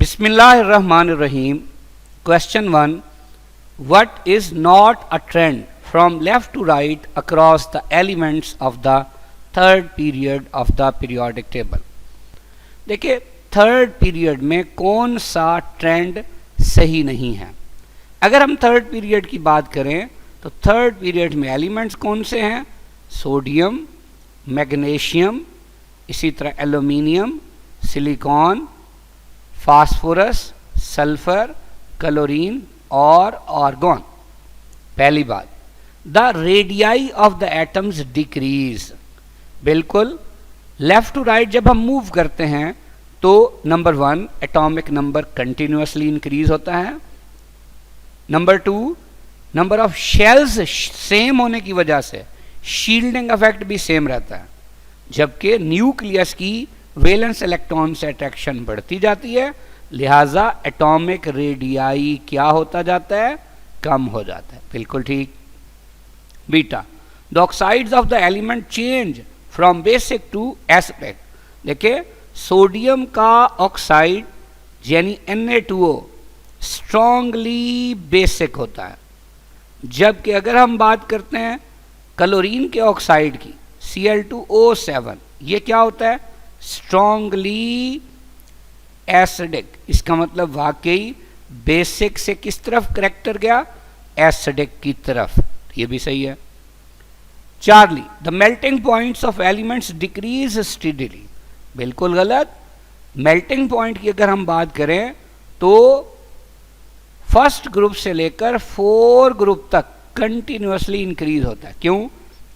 Bismillahirrahmanirrahim. Question 1. What is not a trend from left to right across the elements of the third period of the periodic table? देखिए third period में कौन सा trend सही नहीं है. अगर हम थर्ड पीरियड की बात करें तो थर्ड पीरियड में एलिमेंट्स कौन से हैं? सोडियम, मैग्नीशियम, इसी तरह aluminium, silicon, phosphorus, sulphur, chlorine और आर्गॉन. पहली बात, the radii of the atoms decrease. बिल्कुल लेफ्ट टू राइट जब हम मूव करते हैं तो number 1 atomic number continuously increase होता है. Number 2 number of shells same होने की वजह से शील्डिंग इफेक्ट भी सेम रहता है, जबकि न्यूक्लियस की वैलेंस इलेक्ट्रॉन से अट्रैक्शन बढ़ती जाती है, लिहाजा एटॉमिक रेडियाई क्या होता जाता है? कम हो जाता है. बिल्कुल ठीक. Beta, the oxides of the element change from basic to acidic. देखिए सोडियम का ऑक्साइड यानी Na2O स्ट्रांगली बेसिक होता है, जबकि अगर हम बात करते हैं क्लोरीन के ऑक्साइड की Cl2O7, ये क्या होता है? Strongly acidic. इसका मतलब वाकई बेसिक से किस तरफ करेक्टर गया? एसिडिक की तरफ. ये भी सही है. Charlie, the melting points of elements decrease steadily. बिल्कुल गलत. मेल्टिंग पॉइंट की अगर हम बात करें तो फर्स्ट ग्रुप से लेकर 4 ग्रुप तक कंटिन्यूसली इंक्रीज होता है. क्यों?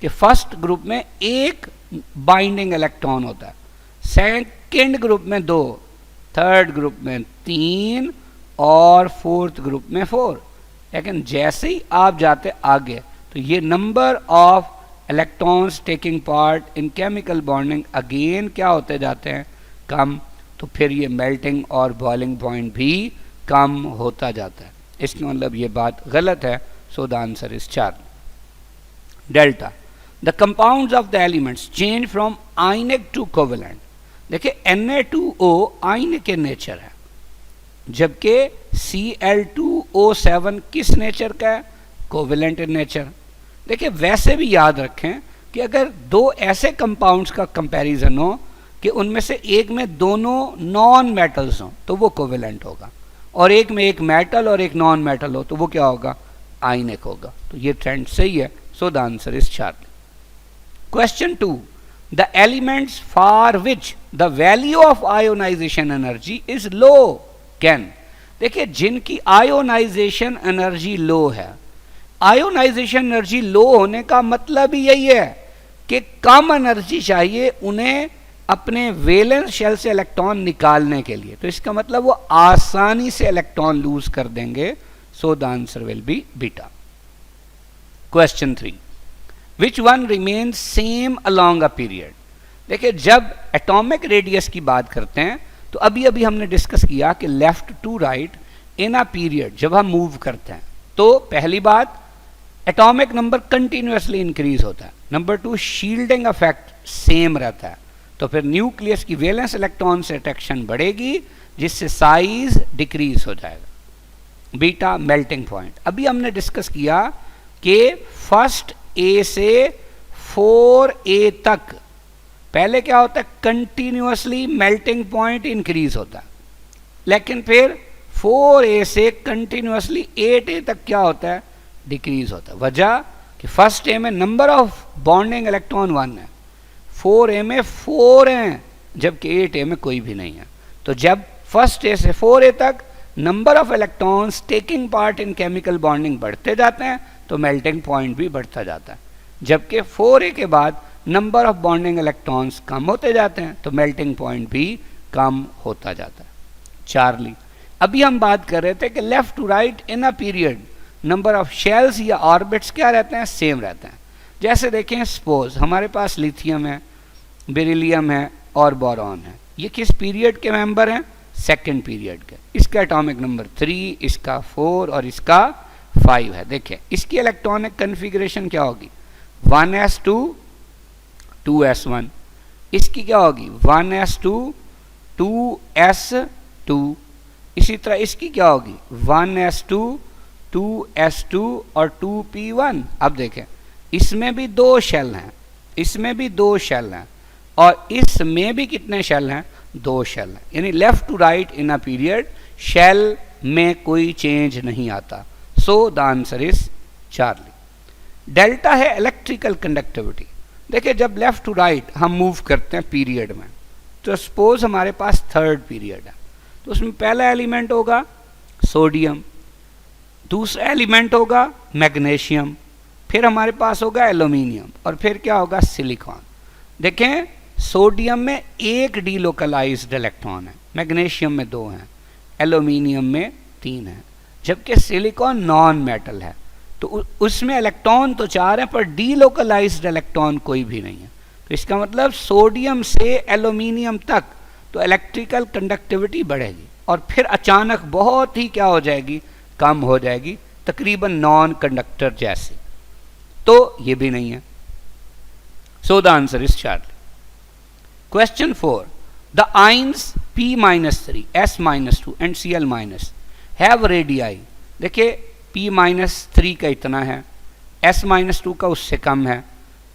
कि फर्स्ट ग्रुप में एक बाइंडिंग इलेक्ट्रॉन होता है, सेकेंड ग्रुप में 2, थर्ड ग्रुप में 3 और फोर्थ ग्रुप में 4. लेकिन जैसे ही आप जाते आगे तो ये number of electrons taking part in chemical bonding again क्या होते जाते हैं? कम. तो फिर ये मेल्टिंग और बॉइलिंग पॉइंट भी कम होता जाता है. इसका मतलब ये बात गलत है. So the answer is 4. Delta, the compounds of the elements change from ionic to covalent. देखिए Na2O आयनिक के नेचर है, जबकि Cl2O7 किस नेचर का है? Covalent nature. देखिए वैसे भी याद रखें कि अगर 2 ऐसे कंपाउंड्स का कंपैरिजन हो कि उनमें से एक में दोनों नॉन मेटल्स हों तो वो कोवेलेंट होगा, और एक में एक मेटल और एक नॉन मेटल हो तो वो क्या होगा? आयनिक होगा. तो ये ट्रेंड सही है. So the answer is 4. Question 2, the elements for which the value of ionization energy is low can. देखिए जिनकी आयोनाइजेशन एनर्जी लो है, आयोनाइजेशन एनर्जी लो होने का मतलब ही यही है कि कम एनर्जी चाहिए उन्हें अपने वैलेंस शेल से इलेक्ट्रॉन निकालने के लिए. तो इसका मतलब वो आसानी से इलेक्ट्रॉन लूज कर देंगे. सो the answer will B beta. Question 3, which one remains same along a period. देखिए जब एटॉमिक रेडियस की बात करते हैं तो अभी अभी हमने डिस्कस किया कि left to right in a period जब हम मूव करते हैं तो पहली बात एटॉमिक नंबर कंटिन्यूसली इंक्रीज होता है. नंबर 2 शील्डिंग इफेक्ट सेम रहता है, तो फिर न्यूक्लियस की वैलेंस इलेक्ट्रॉन से अट्रैक्शन बढ़ेगी जिससे साइज डिक्रीज हो जाएगा. Beta, melting point. अभी हमने डिस्कस किया कि फर्स्ट ए से 4A तक पहले क्या होता है? कंटिन्यूसली मेल्टिंग पॉइंट इंक्रीज होता है, लेकिन फिर 4A से कंटिन्यूसली 8A तक क्या होता है? डिक्रीज होता है. वजह कि फर्स्ट ए में नंबर ऑफ बॉन्डिंग इलेक्ट्रॉन 1 है, 4A में 4 हैं, जबकि 8A में कोई भी नहीं है. तो जब फर्स्ट ए से 4A तक number of electrons taking part in chemical bonding बढ़ते जाते हैं तो मेल्टिंग पॉइंट भी बढ़ता जाता है, जबकि 4A के बाद नंबर ऑफ बॉन्डिंग इलेक्ट्रॉन्स कम होते जाते हैं तो मेल्टिंग पॉइंट भी कम होता जाता है. चार्ली, अभी हम बात कर रहे थे कि left to right in a period number of shells या ऑर्बिट्स क्या रहते हैं? सेम रहते हैं. जैसे देखें सपोज हमारे पास लिथियम है, बेरिलियम है और बोरॉन है. ये किस पीरियड के मेंबर हैं? सेकेंड पीरियड के. इसका एटॉमिक नंबर 3, इसका 4 और इसका 5 है. देखें इसकी इलेक्ट्रॉनिक कन्फिग्रेशन क्या होगी? 1s2 2s1. इसकी क्या होगी? 1s2 2s2. इसी तरह इसकी क्या होगी 1s2, 2s2 और 2p1। अब देखें इसमें भी दो शेल हैं, इसमें भी दो शेल हैं, और इसमें भी कितने शेल हैं, दो शेल हैं। यानी left to right in a period shell में कोई चेंज नहीं आता। So the answer is Charlie. Delta है इलेक्ट्रिकल कंडक्टिविटी। देखिए जब लेफ्ट टू राइट हम मूव करते हैं पीरियड में, तो सपोज हमारे पास थर्ड पीरियड है, तो उसमें पहला एलिमेंट होगा सोडियम, दूसरा एलिमेंट होगा मैग्नीशियम, फिर हमारे पास होगा एल्यूमिनियम, और फिर क्या होगा सिलिकॉन। देखें सोडियम में एक डीलोकलाइज्ड इलेक्ट्रॉन है, मैग्नीशियम में दो हैं, एल्यूमिनियम में तीन है, जबकि सिलिकॉन नॉन मेटल है, तो उसमें इलेक्ट्रॉन तो चार हैं पर डीलोकलाइज्ड इलेक्ट्रॉन कोई भी नहीं है। तो इसका मतलब सोडियम से एल्यूमिनियम तक तो इलेक्ट्रिकल कंडक्टिविटी बढ़ेगी और फिर अचानक बहुत ही क्या हो जाएगी, कम हो जाएगी, तकरीबन नॉन कंडक्टर जैसी। तो ये भी नहीं है। So the answer is Charlie. Question 4, the ions P-3, S-2 and Cl- have radii. देखिए P-3 का इतना है, S-2 का उससे कम है,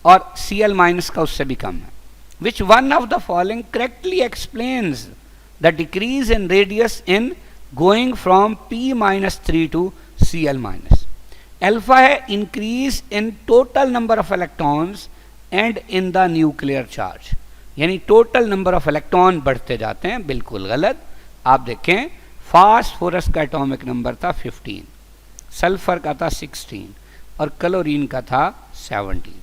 और Cl- का उससे भी कम है। Which one of the following correctly explains the decrease in radius in going from P-3 to Cl-? Alpha है increase in total number of electrons and in the nuclear charge, यानी टोटल नंबर ऑफ इलेक्ट्रॉन बढ़ते जाते हैं। बिल्कुल गलत। आप देखें phosphorus का एटॉमिक नंबर था 15, सल्फर का था 16 और क्लोरीन का था 17।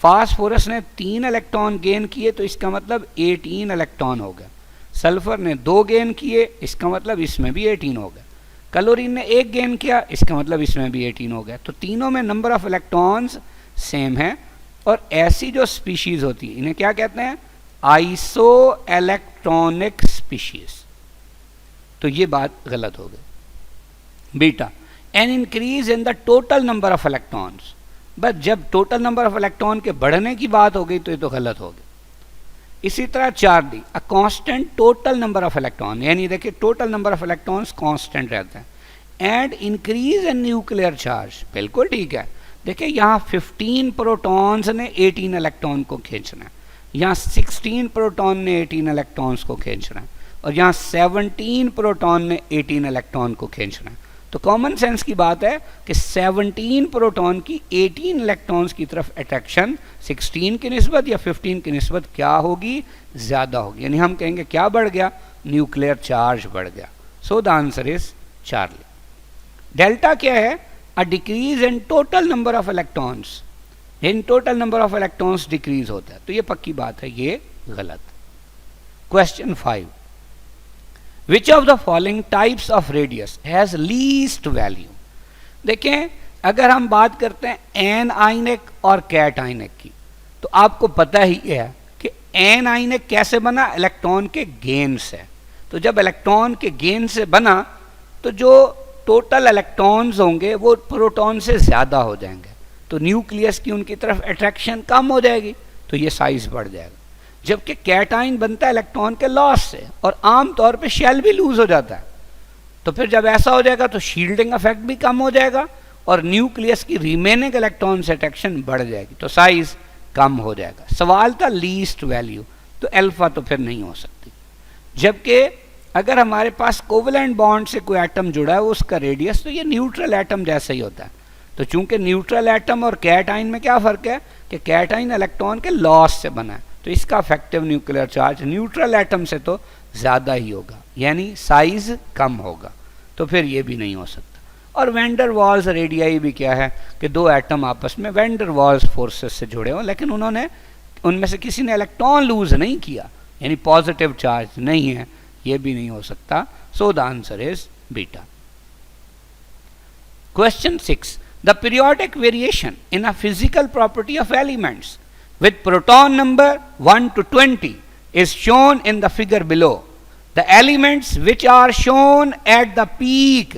फास्फोरस ने 3 इलेक्ट्रॉन गेन किए तो इसका मतलब 18 इलेक्ट्रॉन हो गए। सल्फर ने 2 गेन किए, इसका मतलब इसमें भी 18 हो गए। क्लोरीन ने 1 गेन किया, इसका मतलब इसमें भी 18 हो गया। तो तीनों में नंबर ऑफ इलेक्ट्रॉन्स सेम है। और ऐसी जो स्पीशीज होती है इन्हें क्या कहते हैं, आइसो इलेक्ट्रॉनिक स्पीशीज। तो ये बात गलत हो गई। Beta, an increase in the total number of electrons, बस जब टोटल नंबर ऑफ इलेक्ट्रॉन के बढ़ने की बात हो गई तो ये तो गलत हो गई। इसी तरह 4D, a constant total number of electron, यानी देखिए total number of electrons constant रहते हैं। And increase in nuclear charge, बिल्कुल ठीक है। देखिए यहाँ 15 प्रोटॉन्स ने 18 इलेक्ट्रॉन को खींचना है, यहाँ 16 प्रोटॉन ने 18 इलेक्ट्रॉन्स को खींचना है, और यहाँ 17 प्रोटॉन ने 18 इलेक्ट्रॉन को खींचना है। तो कॉमन सेंस की बात है कि 17 प्रोटॉन की 18 इलेक्ट्रॉन्स की तरफ अट्रैक्शन 16 की निस्बत या 15 की निस्बत क्या होगी, ज़्यादा होगी। यानी हम कहेंगे क्या बढ़ गया, न्यूक्लियर चार्ज बढ़ गया। So the answer is Charlie. Delta क्या है, a decrease in total number of electrons, in total number of electrons decrease होता है, तो ये पक्की बात है, ये गलत। Question 5, Which of the following types of radius has least value? देखें अगर हम बात करते हैं एन आइनिक और कैट आइनिक की, तो आपको पता ही है कि एन आइनिक कैसे बना, इलेक्ट्रॉन के गेन से। तो जब इलेक्ट्रॉन के गेन से बना तो जो टोटल इलेक्ट्रॉन्स होंगे वो प्रोटॉन से ज़्यादा हो जाएंगे, तो न्यूक्लियस की उनकी तरफ अट्रैक्शन कम हो जाएगी, तो ये साइज बढ़ जाएगा। जबकि कैटाइन बनता है इलेक्ट्रॉन के लॉस से, और आमतौर पे शेल भी लूज हो जाता है। तो फिर जब ऐसा हो जाएगा तो शील्डिंग इफेक्ट भी कम हो जाएगा और न्यूक्लियस की रिमेनिंग इलेक्ट्रॉन से अट्रैक्शन बढ़ जाएगी, तो साइज कम हो जाएगा। सवाल था लीस्ट वैल्यू, तो अल्फा तो फिर नहीं हो सकती। जबकि अगर हमारे पास कोवेलेंट बॉन्ड से कोई एटम जुड़ा है उसका रेडियस, तो ये न्यूट्रल एटम जैसा ही होता है। तो चूंकि न्यूट्रल एटम और कैटाइन में क्या फ़र्क है कि कैटाइन इलेक्ट्रॉन के लॉस से बना है, तो इसका effective nuclear charge neutral atom से तो ज़्यादा ही होगा, यानी साइज कम होगा, तो फिर ये भी नहीं हो सकता। और वैंडर वाल्स रेडियाई भी क्या है कि दो एटम आपस में वैंडर वाल्स फोर्सेस से जुड़े हों, लेकिन उन्होंने उनमें से किसी ने इलेक्ट्रॉन लूज नहीं किया, यानी पॉजिटिव चार्ज नहीं है, ये भी नहीं हो सकता। सो the answer is beta. Question 6, the periodic variation in a physical property of elements with proton number 1 to 20 is shown in the figure below. The elements which are shown at the peak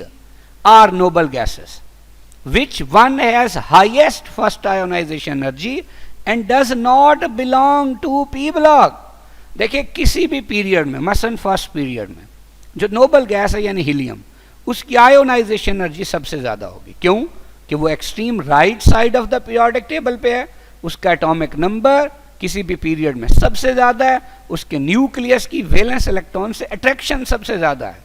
are noble gases. Which one has highest first ionization energy and does not belong to p block? देखिए किसी भी period में, मसलन first period में जो noble gas है यानी helium, उसकी आयोनाइजेशन एनर्जी सबसे ज़्यादा होगी। क्यों? कि वो extreme right side of the periodic table पे है, उसका एटॉमिक नंबर किसी भी पीरियड में सबसे ज़्यादा है, उसके न्यूक्लियस की वैलेंस इलेक्ट्रॉन से अट्रैक्शन सबसे ज़्यादा है,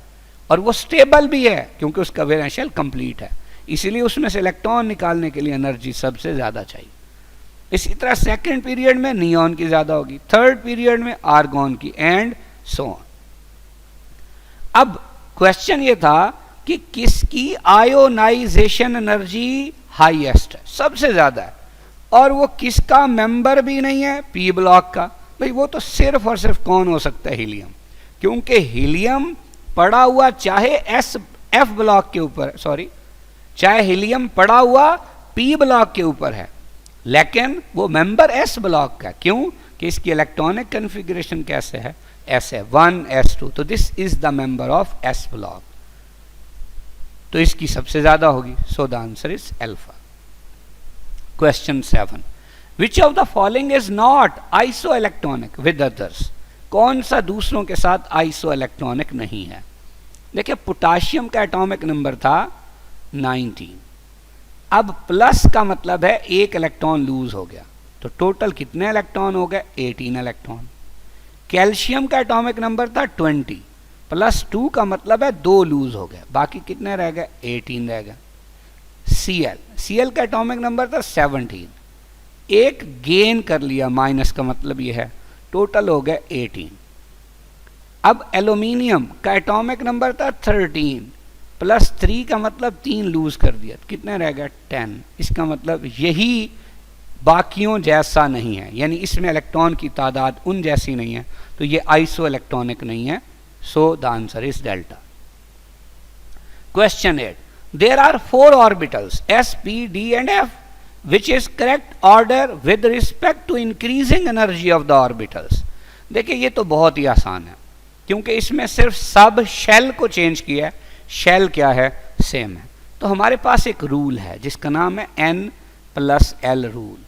और वो स्टेबल भी है क्योंकि उसका वैलेंस शेल कंप्लीट है, इसीलिए उसमें से इलेक्ट्रॉन निकालने के लिए एनर्जी सबसे ज़्यादा चाहिए। इसी तरह सेकेंड पीरियड में नियॉन की ज़्यादा होगी, थर्ड पीरियड में आर्गॉन की, एंड सो ऑन। अब क्वेश्चन ये था कि किसकी आयोनाइजेशन एनर्जी हाईएस्ट है, सबसे ज़्यादा है, और वो किसका मेंबर भी नहीं है, पी ब्लॉक का। भाई वो तो सिर्फ और सिर्फ कौन हो सकता है, हीलियम, क्योंकि हीलियम पड़ा हुआ चाहे एफ ब्लॉक के ऊपर, सॉरी, चाहे हीलियम पड़ा हुआ पी ब्लॉक के ऊपर है, लेकिन वो मेंबर एस ब्लॉक का। क्यों? कि इसकी इलेक्ट्रॉनिक कन्फिग्रेशन कैसे है, ऐसे 1 s2, तो this is the member of S block, तो इसकी सबसे ज्यादा होगी। सो the answer is alpha. Question 7, which of the following is not iso electronic with others? कौन सा दूसरों के साथ आइसो इलेक्ट्रॉनिक नहीं है? देखिए, पोटाशियम का एटॉमिक नंबर था 19, अब प्लस का मतलब है एक इलेक्ट्रॉन लूज हो गया, तो टोटल कितने इलेक्ट्रॉन हो गए, 18 इलेक्ट्रॉन। कैल्शियम का एटॉमिक नंबर था 20, प्लस 2 का मतलब है 2 लूज हो गए, बाकी कितने रह गए, 18 रह गए। Cl का एटॉमिक नंबर था 17, एक गेन कर लिया, माइनस का मतलब ये है, टोटल हो गए 18। अब एल्यूमिनियम का एटॉमिक नंबर था 13, प्लस 3 का मतलब 3 लूज कर दिया, कितने रह गए, 10। इसका मतलब यही बाकियों जैसा नहीं है, यानी इसमें इलेक्ट्रॉन की तादाद उन जैसी नहीं है, तो ये आइसो इलेक्ट्रॉनिक नहीं है। So the answer is delta. Question 8, there are 4 orbitals s, p, d and f, which is correct order with respect to increasing energy of the orbitals? देखिए, ये तो बहुत ही आसान है, क्योंकि इसमें सिर्फ सब शेल को चेंज किया है, शेल क्या है, सेम है। तो हमारे पास एक रूल है जिसका नाम है n+l रूल।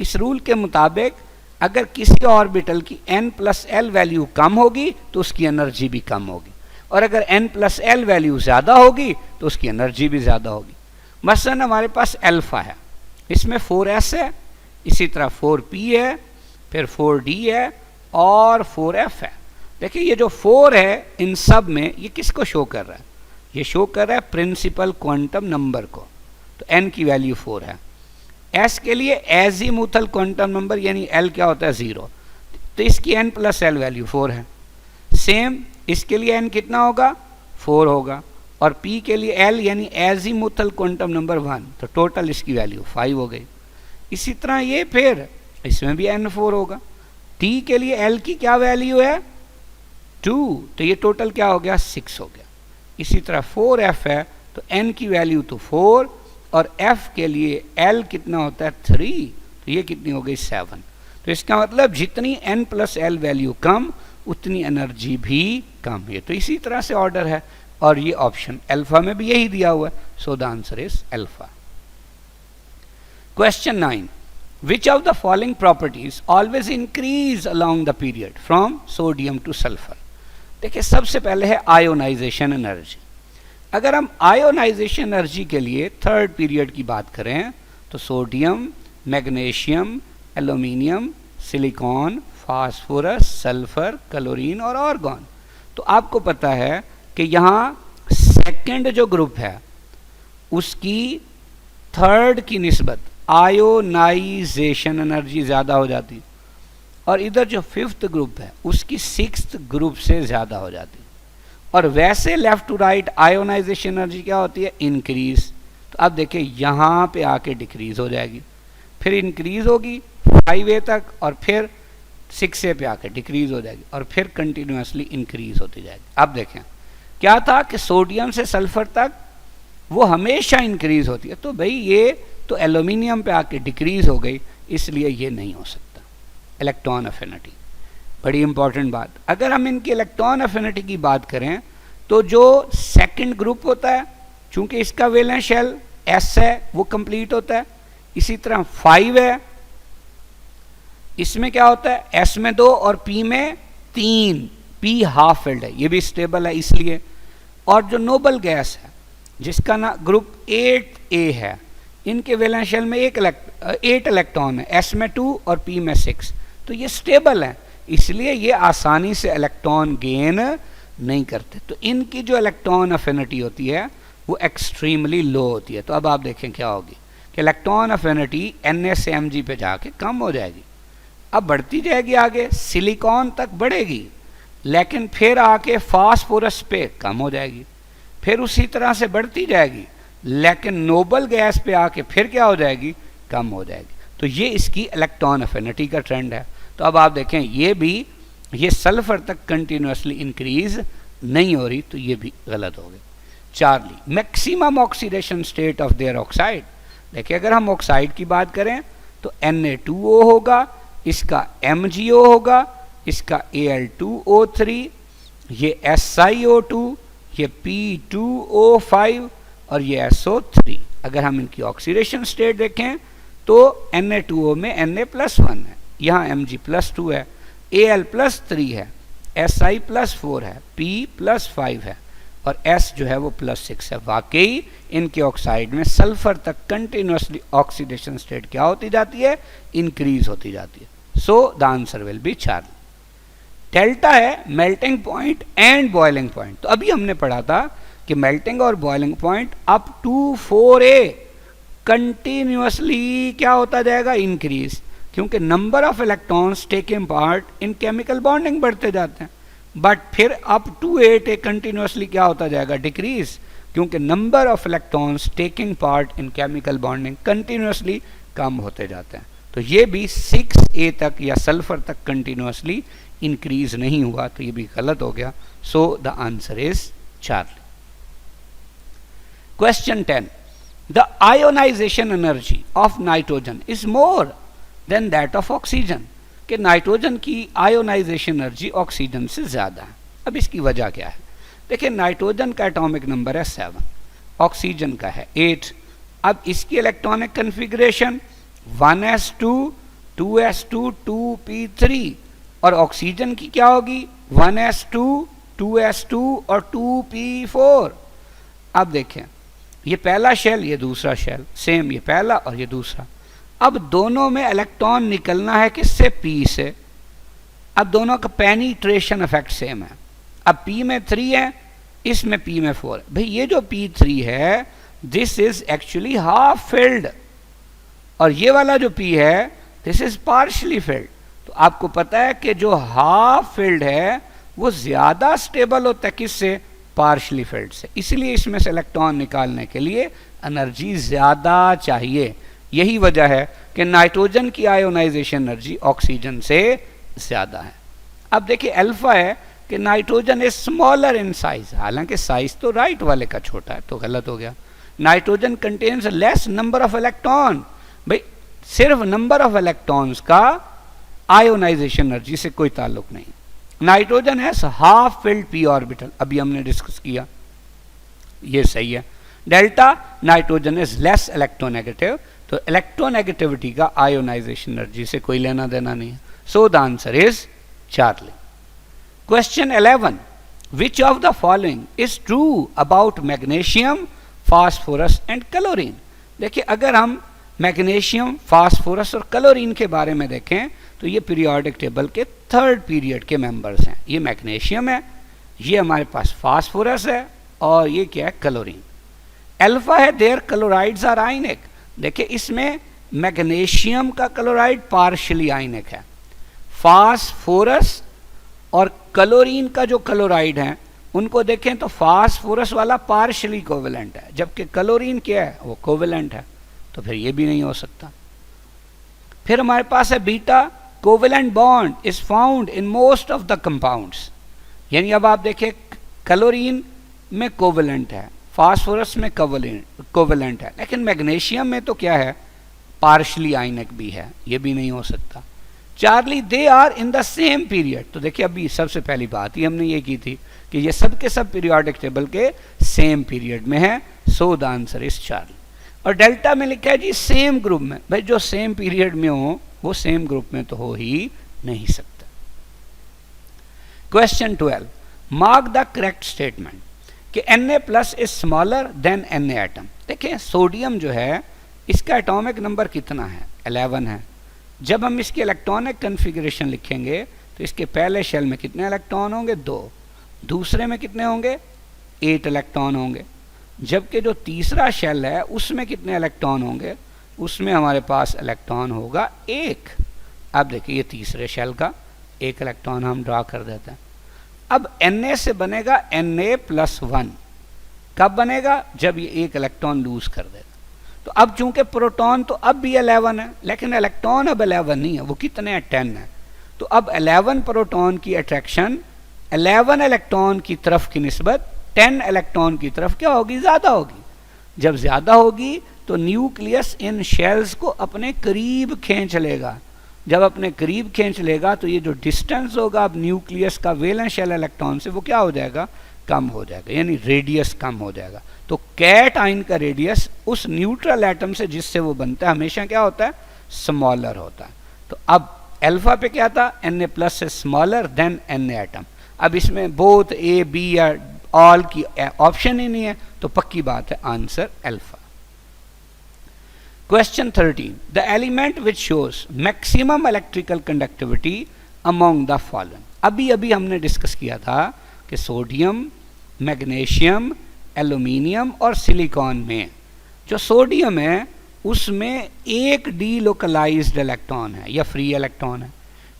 इस रूल के मुताबिक अगर किसी ऑर्बिटल की n+l वैल्यू कम होगी तो उसकी एनर्जी भी कम होगी, और अगर n+l वैल्यू ज़्यादा होगी तो उसकी एनर्जी भी ज़्यादा होगी। मसलन हमारे पास अल्फा है, इसमें 4s है, इसी तरह 4p है, फिर 4d है और 4f है। देखिए, ये जो 4 है इन सब में ये किसको शो कर रहा है, ये शो कर रहा है प्रिंसिपल क्वांटम नंबर को, तो n की वैल्यू 4 है। s के लिए एजीमुथल क्वांटम नंबर यानी l क्या होता है, 0, तो इसकी n+l वैल्यू 4 है। सेम इसके लिए n कितना होगा, 4 होगा, और p के लिए l यानी एजीमुथल क्वांटम नंबर 1, तो टोटल इसकी वैल्यू 5 हो गई। इसी तरह ये फिर इसमें भी n4 होगा। t के लिए l की क्या वैल्यू है, 2, तो ये टोटल क्या हो गया, 6 हो गया। इसी तरह 4f है, तो n की वैल्यू तो 4, और f के लिए l कितना होता है, 3, तो ये कितनी हो गई, 7। तो इसका मतलब जितनी n+l वैल्यू कम उतनी एनर्जी भी कम है। तो इसी तरह से ऑर्डर है, और ये ऑप्शन अल्फा में भी यही दिया हुआ है। So the answer is alpha. Question 9, which of the following properties always increase along the period from sodium two sulphur? देखिए, सबसे पहले है आयोनाइजेशन एनर्जी। अगर हम आयोनाइजेशन एनर्जी के लिए थर्ड पीरियड की बात करें तो sodium, magnesium, aluminium, silicon, phosphorus, sulphur, chlorine और आर्गॉन। तो आपको पता है कि यहाँ सेकंड जो ग्रुप है उसकी थर्ड की निस्बत आयोनाइजेशन एनर्जी ज़्यादा हो जाती, और इधर जो फिफ्थ ग्रुप है उसकी सिक्स्थ ग्रुप से ज़्यादा हो जाती। और वैसे left to right ionization energy क्या होती है, इंक्रीज। तो अब देखिए, यहाँ पे आके डिक्रीज हो जाएगी, फिर इंक्रीज होगी 5a तक, और फिर 6a पे आके डिक्रीज हो जाएगी, और फिर कंटिन्यूसली इंक्रीज होती जाएगी। अब देखें, क्या था कि सोडियम से सल्फर तक वो हमेशा इंक्रीज होती है, तो भाई ये तो एल्यूमिनियम पे आके डिक्रीज हो गई, इसलिए ये नहीं हो सकता। इलेक्ट्रॉन अफिनिटी बड़ी इंपॉर्टेंट बात। अगर हम इनकी इलेक्ट्रॉन अफिनिटी की बात करें तो जो सेकंड ग्रुप होता है, चूंकि इसका वैलेंस शेल s है, वो कंप्लीट होता है। इसी तरह 5 है, इसमें क्या होता है, s में 2 और p में 3, p हाफ फिल्ड है, ये भी स्टेबल है इसलिए। और जो नोबल गैस है जिसका ना ग्रुप 8A है, इनके वैलेंस शेल में 8 इलेक्ट्रॉन है, S में 2 और P में 6, तो ये स्टेबल है, इसलिए ये आसानी से इलेक्ट्रॉन गेन नहीं करते। तो इनकी जो इलेक्ट्रॉन अफिनिटी होती है वो एक्सट्रीमली लो होती है। तो अब आप देखें क्या होगी कि इलेक्ट्रॉन अफिनिटी Na से Mg पे जाके कम हो जाएगी, अब बढ़ती जाएगी आगे सिलिकॉन तक बढ़ेगी, लेकिन फिर आके फास्फोरस पे कम हो जाएगी, फिर उसी तरह से बढ़ती जाएगी, लेकिन नोबल गैस पे आके फिर क्या हो जाएगी, कम हो जाएगी। तो ये इसकी इलेक्ट्रॉन अफिनिटी का ट्रेंड है। तो अब आप देखें ये सल्फर तक कंटिन्यूसली इंक्रीज नहीं हो रही, तो ये भी गलत हो गई। Charlie, maximum oxidation state of their oxide. देखिए अगर हम ऑक्साइड की बात करें तो Na2O होगा, इसका MgO होगा, इसका Al2O3, ये SiO2, ये P2O5 और ये SO3। अगर हम इनकी ऑक्सीडेशन स्टेट देखें तो Na2O में Na+1 है, यहाँ Mg+2 है, Al+3 है, Si+4 है, P+5 है और S जो है वो +6 है। वाकई इनके ऑक्साइड में सल्फर तक कंटिन्यूसली ऑक्सीडेशन स्टेट क्या होती जाती है, इंक्रीज होती जाती है। So the answer will be Charlie. Delta है melting point and boiling point. तो अभी हमने पढ़ा था कि मेल्टिंग और boiling point up to 4A continuously क्या होता जाएगा, इंक्रीज, क्योंकि number of electrons taking part in chemical bonding बढ़ते जाते हैं। बट फिर अप टू 8A कंटिन्यूसली क्या होता जाएगा, डिक्रीज, क्योंकि number of electrons taking part in chemical bonding continuously कम होते जाते हैं। तो ये भी 6A तक या सल्फर तक कंटिन्यूसली इंक्रीज नहीं हुआ, तो ये भी गलत हो गया। So the answer is Charlie. Question 10, the ionization energy of nitrogen is more than that of oxygen. कि नाइट्रोजन की आयोनाइजेशन एनर्जी ऑक्सीजन से ज़्यादा है। अब इसकी वजह क्या है, देखिए नाइट्रोजन का एटॉमिक नंबर है 7, ऑक्सीजन का है 8। अब इसकी electronic configuration 1s2 2s2 2p3 और ऑक्सीजन की क्या होगी 1s2 2s2 और 2p4। अब देखें ये पहला शेल, ये दूसरा शेल, सेम, ये पहला और ये दूसरा। अब दोनों में इलेक्ट्रॉन निकलना है किससे, P से। अब दोनों का पेनिट्रेशन इफेक्ट सेम है। अब P में 3 है, इसमें P में 4 है। भाई ये जो P3 है this is actually half filled और ये वाला जो P है दिस इज पार्शली फिल्ड। तो आपको पता है कि जो हाफ फिल्ड है वो ज्यादा स्टेबल होता है किससे, पार्शली फिल्ड से। इसलिए इसमें से इलेक्ट्रॉन निकालने के लिए एनर्जी ज्यादा चाहिए। यही वजह है कि नाइट्रोजन की आयोनाइजेशन एनर्जी ऑक्सीजन से ज्यादा है। अब देखिए अल्फा है कि nitrogen is smaller in size, हालांकि साइज तो राइट वाले का छोटा है, तो गलत हो गया। Nitrogen contains less number of electron. भाई सिर्फ नंबर ऑफ इलेक्ट्रॉन्स का आयोनाइजेशन एनर्जी से कोई ताल्लुक नहीं। Nitrogen has half filled p orbital, अभी हमने डिस्कस किया, ये सही है। Delta, nitrogen is less electronegative, तो इलेक्ट्रोनेगेटिविटी का आयोनाइजेशन एनर्जी से कोई लेना देना नहीं है। So the answer is Charlie. Question 11, which of the following is true about magnesium, phosphorus and chlorine. देखिए अगर हम मैग्नीशियम, फास्फोरस और क्लोरीन के बारे में देखें तो ये पीरियोडिक टेबल के 3rd पीरियड के मेंबर्स हैं। ये मैग्नीशियम है, ये हमारे पास फास्फोरस है और ये क्या है, क्लोरीन। अल्फा है देयर क्लोराइड्स आर आयनिक। देखिए इसमें मैग्नीशियम का क्लोराइड पार्शियली आयनिक है, फास्फोरस और क्लोरीन का जो क्लोराइड है उनको देखें तो फास्फोरस वाला पार्शियली कोवेलेंट है, जबकि क्लोरीन क्या है, वो कोवेलेंट है। तो फिर ये भी नहीं हो सकता। फिर हमारे पास है beta, covalent bond is found in most of the compounds. यानी अब आप देखें क्लोरीन में कोवेलेंट है, फास्फोरस में कोवेलेंट है, लेकिन मैग्नीशियम में तो क्या है, पार्शियली आयनिक भी है, ये भी नहीं हो सकता। Charlie, they are in the same period. तो देखिए अभी सबसे पहली बात ही हमने ये की थी कि ये सब के सब पीरियोडिक टेबल के सेम पीरियड में है। So the answer is Charlie. और डेल्टा में लिखा है जी सेम ग्रुप में। भाई जो सेम पीरियड में हो वो सेम ग्रुप में तो हो ही नहीं सकता। Question 12, mark the correct statement. कि Na plus is smaller than Na atom. देखिए सोडियम जो है इसका एटॉमिक नंबर कितना है, 11 है। जब हम इसकी इलेक्ट्रॉनिक कन्फिगरेशन लिखेंगे तो इसके पहले शेल में कितने इलेक्ट्रॉन होंगे, 2, दूसरे में कितने होंगे, 8 इलेक्ट्रॉन होंगे, जबकि जो तीसरा शेल है उसमें कितने इलेक्ट्रॉन होंगे, उसमें हमारे पास इलेक्ट्रॉन होगा 1। अब देखिए ये तीसरे शेल का 1 इलेक्ट्रॉन हम ड्रा कर देते हैं। अब Na से बनेगा Na प्लस 1, कब बनेगा, जब ये 1 इलेक्ट्रॉन लूज कर देगा। तो अब चूंकि प्रोटॉन तो अब भी 11 है, लेकिन इलेक्ट्रॉन अब 11 नहीं है, वो कितने हैं, 10 है। तो अब 11 प्रोटॉन की अट्रैक्शन 11 इलेक्ट्रॉन की तरफ की निस्बत 10 इलेक्ट्रॉन की तरफ क्या होगी, ज़्यादा होगी। जब ज़्यादा होगी तो न्यूक्लियस इन शेल्स को अपने करीब खींच लेगा। जब अपने करीब खींच लेगा तो ये जो डिस्टेंस होगा अब न्यूक्लियस का वैलेंस शेल इलेक्ट्रॉन से, वो क्या हो जाएगा, कम हो जाएगा, यानी रेडियस कम हो जाएगा। तो कैट आयन का रेडियस उस न्यूट्रल एटम से जिससे वो बनता है हमेशा क्या होता है, स्मॉलर होता है। तो अब अल्फा पे क्या था, Na plus is smaller than Na atom. अब इसमें बोथ A B या ऑल की ऑप्शन ही नहीं है, तो पक्की बात है answer alpha. Question 13, the element which shows maximum electrical conductivity among the following. अभी अभी हमने डिस्कस किया था कि सोडियम, मैग्नीशियम, एल्यूमिनियम और सिलिकॉन में जो सोडियम है उसमें 1 डीलोकलाइज्ड इलेक्ट्रॉन है या फ्री इलेक्ट्रॉन है,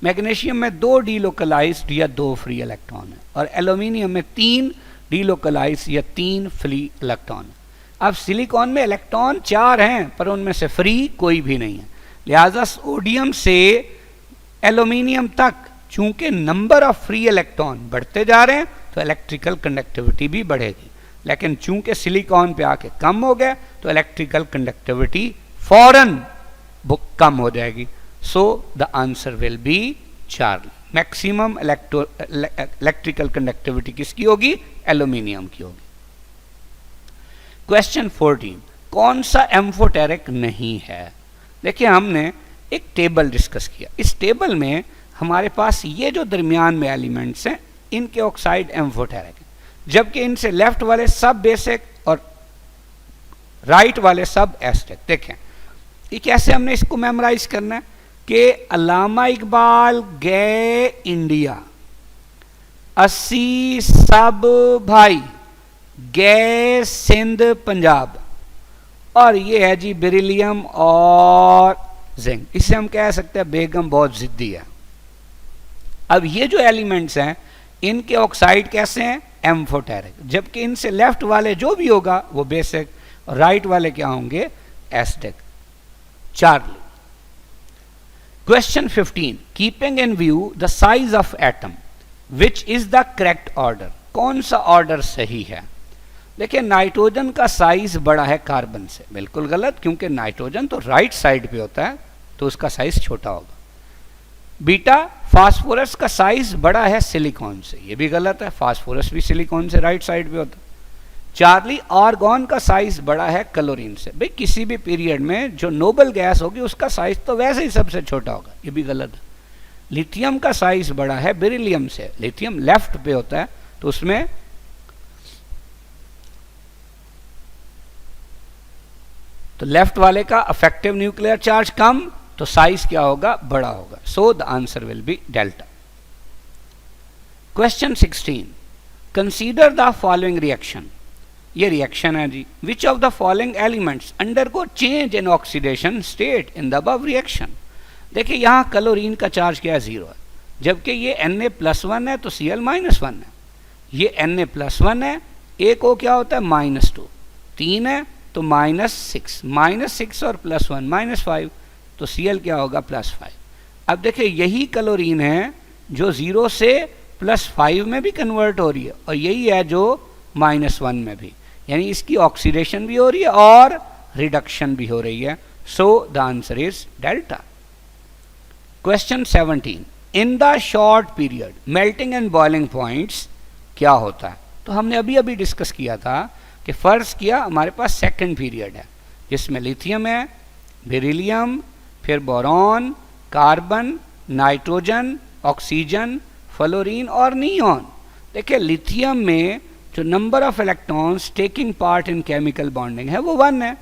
मैग्नीशियम में 2 डीलोकलाइज्ड या 2 फ्री इलेक्ट्रॉन है, और एल्यूमिनियम में 3 डीलोकलाइज्ड या 3 फ्री इलेक्ट्रॉन है। अब सिलिकॉन में इलेक्ट्रॉन 4 हैं पर उनमें से फ्री कोई भी नहीं है, लिहाजा सोडियम से एल्यूमिनियम तक चूंकि नंबर ऑफ फ्री इलेक्ट्रॉन बढ़ते जा रहे हैं तो इलेक्ट्रिकल कंडक्टिविटी भी बढ़ेगी, लेकिन चूंकि सिलिकॉन पे आके कम हो गया तो इलेक्ट्रिकल कंडक्टिविटी फौरन कम हो जाएगी। सो the answer will be Charlie. Maximum electrical conductivity किसकी होगी, एल्यूमिनियम की होगी। क्वेश्चन 14, कौन सा एम्फोटेरिक नहीं है। देखिए हमने एक टेबल डिस्कस किया, इस टेबल में हमारे पास ये जो दरमियान में एलिमेंट्स हैं इनके ऑक्साइड एम्फोटेरिक है, जबकि इनसे लेफ्ट वाले सब बेसिक और राइट वाले सब एसिडिक। देखें ये कैसे हमने इसको मेमोराइज करना है कि अल्लामा इकबाल गए इंडिया, 80 सब भाई गए सिंध पंजाब, और ये है जी बेरिलियम और जिंक। इसे हम कह सकते हैं बेगम बहुत जिद्दी है। अब ये जो एलिमेंट्स हैं इनके ऑक्साइड कैसे हैं, एम्फोटेरिक, जबकि इनसे लेफ्ट वाले जो भी होगा वो बेसिक और राइट वाले क्या होंगे, acidic. Charlie. Question 15, keeping in view the size of atom which is the correct order. कौन सा ऑर्डर सही है। देखिए नाइट्रोजन का साइज बड़ा है कार्बन से, बिल्कुल गलत, क्योंकि नाइट्रोजन तो राइट साइड पे होता है तो उसका साइज छोटा होगा। बीटा फास्फोरस का साइज बड़ा है सिलिकॉन से, ये भी गलत है, फास्फोरस भी सिलिकॉन से राइट साइड पे होता है। चार्ली, आर्गॉन का साइज बड़ा है क्लोरीन से। भाई किसी भी पीरियड में जो नोबल गैस होगी उसका साइज तो वैसे ही सबसे छोटा होगा, ये भी गलत है। लिथियम का साइज बड़ा है बेरिलियम से, लिथियम लेफ्ट पे होता है तो उसमें तो लेफ्ट वाले का अफेक्टिव न्यूक्लियर चार्ज कम, तो साइज क्या होगा, बड़ा होगा। So the answer will be delta. Question 16, consider the following reaction. ये रिएक्शन है जी। Which of the following elements undergo change in oxidation state in the above reaction. देखिए यहाँ क्लोरीन का चार्ज क्या है, 0 है, जबकि ये Na+1 है तो Cl-1 है। ये Na+1 है, एक ओ क्या होता है -2, 3 है तो -6, -6 और +1 -5, तो Cl क्या होगा +5। अब देखिए यही क्लोरीन है जो 0 से +5 में भी कन्वर्ट हो रही है, और यही है जो -1 में भी, यानी इसकी ऑक्सीडेशन भी हो रही है और रिडक्शन भी हो रही है। So the answer is delta. Question 17, in the short period melting and boiling points क्या होता है। तो हमने अभी अभी डिस्कस किया था कि फर्ज किया हमारे पास सेकंड पीरियड है जिसमें लिथियम है, बेरिलियम, फिर boron, carbon, nitrogen, oxygen, fluorine और नियॉन। देखिए लिथियम में जो number of electrons taking part in chemical bonding है वो 1 है।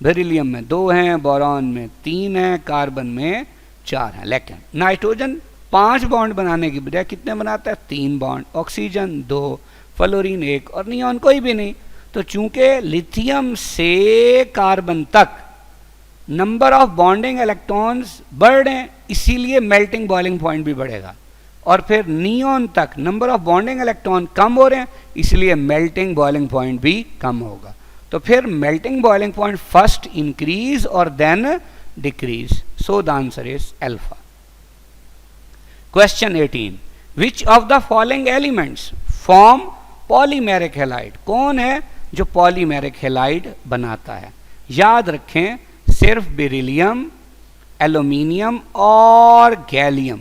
बेरिलियम में 2 हैं, बोरॉन में 3 हैं, कार्बन में 4 हैं। लेकिन नाइट्रोजन 5 बॉन्ड बनाने की बजाय कितने बनाता है? 3 बॉन्ड। ऑक्सीजन 2, फ्लोरीन 1 और नियॉन कोई भी नहीं। तो चूंकि लिथियम से कार्बन तक नंबर ऑफ बॉन्डिंग इलेक्ट्रॉन्स बढ़ रहे हैं, इसीलिए मेल्टिंग बॉइलिंग पॉइंट भी बढ़ेगा। और फिर नियॉन तक नंबर ऑफ बॉन्डिंग इलेक्ट्रॉन कम हो रहे हैं, इसलिए मेल्टिंग बॉइलिंग पॉइंट भी कम होगा। तो फिर melting boiling point first increase और then decrease. So the answer is alpha. Question 18, which of the following elements form polymeric halide? कौन है जो पॉलीमेरिक हैलाइड बनाता है? याद रखें, सिर्फ बेरिलियम, एल्यूमिनियम और गैलियम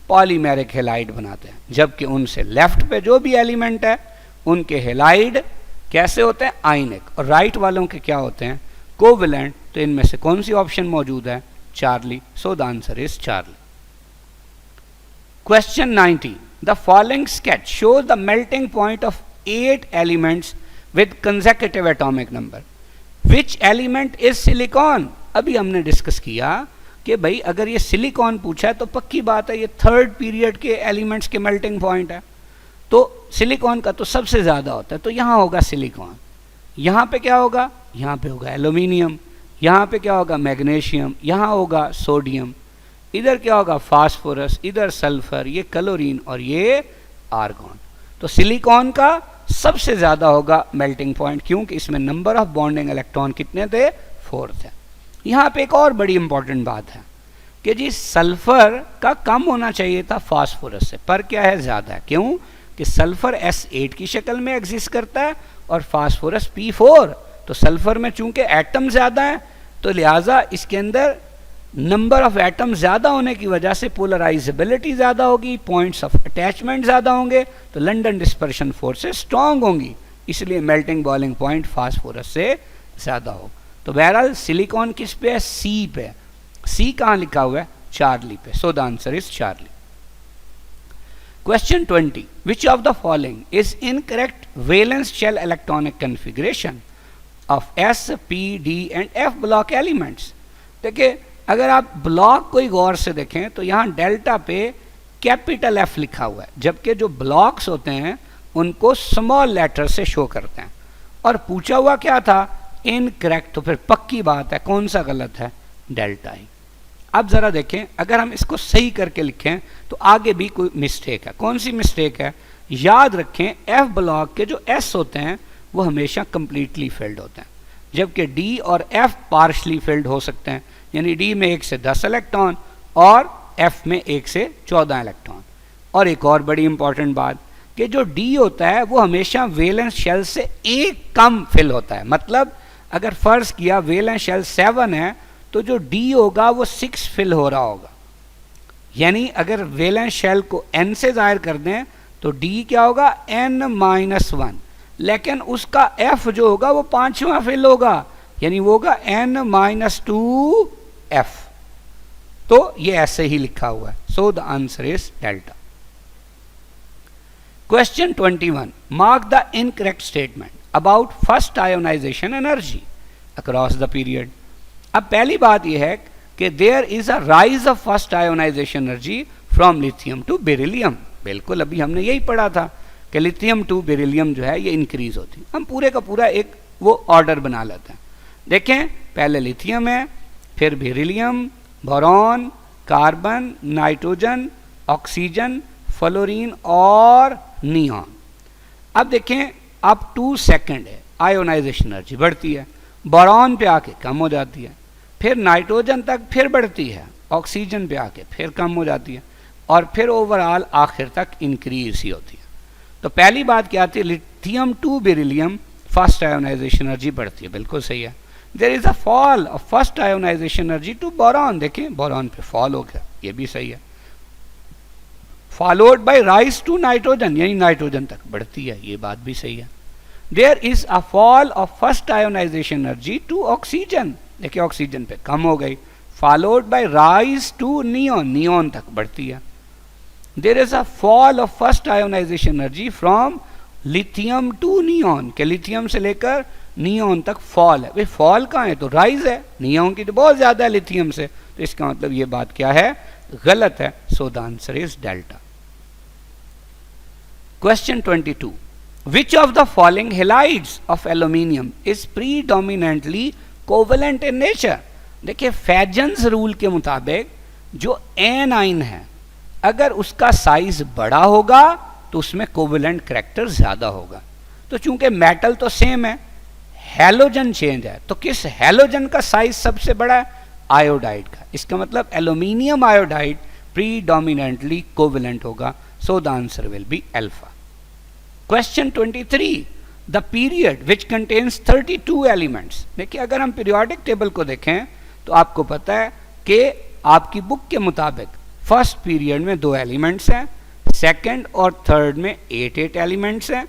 पॉलीमेरिक हैलाइड बनाते हैं, जबकि उनसे लेफ्ट पे जो भी एलिमेंट है उनके हैलाइड कैसे होते हैं? आयनिक। और राइट वालों के क्या होते हैं? कोवेलेंट। तो इनमें से कौन सी ऑप्शन मौजूद है? Charlie. So the answer is Charlie. Question 19, the following sketch shows the melting point of 8 elements with consecutive atomic number. Which element is silicon? अभी हमने डिस्कस किया कि भाई अगर ये सिलिकॉन पूछा है तो पक्की बात है ये 3rd पीरियड के एलिमेंट्स के मेल्टिंग पॉइंट है। तो सिलिकॉन का तो सबसे ज़्यादा होता है, तो यहाँ होगा सिलिकॉन। यहाँ पे क्या होगा? यहाँ पे होगा एल्यूमिनियम। यहाँ पे क्या होगा? मैग्नीशियम। यहाँ होगा सोडियम। इधर क्या होगा? फास्फोरस। इधर सल्फर, ये क्लोरीन और ये आर्गॉन। तो सिलिकॉन का सबसे ज़्यादा होगा मेल्टिंग पॉइंट, क्योंकि इसमें नंबर ऑफ बॉन्डिंग इलेक्ट्रॉन कितने थे? 4 थे। यहाँ पे एक और बड़ी इंपॉर्टेंट बात है कि जी सल्फर का कम होना चाहिए था फास्फोरस से, पर क्या है? ज़्यादा है। क्यों? कि सल्फर S8 की शक्ल में एग्जिस्ट करता है और फास्फोरस P4। तो सल्फर में चूंकि एटम ज़्यादा है तो लिहाजा इसके अंदर नंबर ऑफ एटम ज़्यादा होने की वजह से पोलराइजेबिलिटी ज़्यादा होगी, पॉइंट्स ऑफ अटैचमेंट ज़्यादा होंगे, तो लंडन डिस्पर्शन फोर्सेस स्ट्रांग होंगी, इसलिए मेल्टिंग बॉइलिंग पॉइंट फास्फोरस से ज़्यादा हो। तो बहरहाल सिलिकॉन किस पे है? सी पे। सी कहाँ लिखा हुआ है? चार्ली पे। So the answer is Charlie. Question 20, which of the following is incorrect valence shell electronic configuration of S, P, D and F block elements? देखिए, अगर आप ब्लॉक कोई गौर से देखें तो यहाँ डेल्टा पे कैपिटल F लिखा हुआ है, जबकि जो ब्लॉक्स होते हैं उनको स्मॉल लेटर से शो करते हैं। और पूछा हुआ क्या था? इनकरेक्ट। तो फिर पक्की बात है कौन सा गलत है? डेल्टा ही। अब ज़रा देखें, अगर हम इसको सही करके लिखें तो आगे भी कोई मिस्टेक है। कौन सी मिस्टेक है? याद रखें, F ब्लॉक के जो S होते हैं वो हमेशा कंप्लीटली फिल्ड होते हैं, जबकि D और F पार्शली फिल्ड हो सकते हैं, यानी D में 1 से 10 इलेक्ट्रॉन और F में 1 से 14 इलेक्ट्रॉन। और एक और बड़ी इंपॉर्टेंट बात कि जो D होता है वो हमेशा वैलेंस शेल से 1 कम फिल होता है। मतलब अगर फर्ज किया वैलेंस शेल 7 है तो जो D होगा वो 6 फिल हो रहा होगा, यानी अगर वैलेंस शेल को n से जाहिर कर दें तो D क्या होगा? n-1, लेकिन उसका F जो होगा वो 5वां फिल होगा, यानी वो होगा n-2F। तो ये ऐसे ही लिखा हुआ है। So the answer is delta. Question 21, mark the incorrect statement about first ionization energy across the period. अब पहली बात यह है कि there is a rise of first ionization energy from lithium to beryllium. बिल्कुल, अभी हमने यही पढ़ा था कि लिथियम टू बेरिलियम जो है ये इंक्रीज होती है। हम पूरे का पूरा एक वो ऑर्डर बना लेते हैं। देखें, पहले लिथियम है, फिर beryllium, boron, carbon, nitrogen, oxygen, fluorine और नियॉन। अब देखें, अब 2 सेकंड है, आयोनाइजेशन एनर्जी बढ़ती है, बोरॉन पे आके कम हो जाती है, फिर नाइट्रोजन तक फिर बढ़ती है, ऑक्सीजन पे आके फिर कम हो जाती है, और फिर ओवरऑल आखिर तक इंक्रीज ही होती है। तो पहली बात क्या आती है? Lithium to beryllium first ionization energy बढ़ती है, बिल्कुल सही है। There is a fall of first ionization energy to boron. देखें, बोरॉन पे फॉल हो गया, ये भी सही है। Followed by rise to nitrogen, यानी नाइट्रोजन तक बढ़ती है, ये बात भी सही है। There is a fall of first ionization energy to oxygen. देखिए, ऑक्सीजन पे कम हो गई, followed by rise to neon, neon तक बढ़ती है। There is a fall of first ionization energy from lithium to neon के लिथियम से लेकर नियॉन तक फॉल है। भाई फॉल कहाँ है? तो राइज है। नियॉन की तो बहुत ज्यादा है लिथियम से, तो इसका मतलब ये बात क्या है? गलत है। So the answer is delta. Question 22, which of the following halides of aluminium is predominantly covalent in nature? देखिए फैजन्स रूल के मुताबिक जो एनाइन है अगर उसका साइज बड़ा होगा तो उसमें कोवेलेंट करैक्टर ज्यादा होगा। तो चूंकि मेटल तो सेम है, हैलोजन चेंज है, तो किस हैलोजन का साइज सबसे बड़ा है? आयोडाइड का। इसका मतलब एल्यूमिनियम आयोडाइड प्रीडोमिनेंटली कोवेलेंट होगा। So the answer will be alpha. Question 23, the period which contains 32 elements. देखिए अगर हम पीरियोडिक टेबल को देखें तो आपको पता है कि आपकी बुक के मुताबिक फर्स्ट पीरियड में 2 एलिमेंट्स हैं, सेकंड और थर्ड में 8 एलिमेंट्स हैं,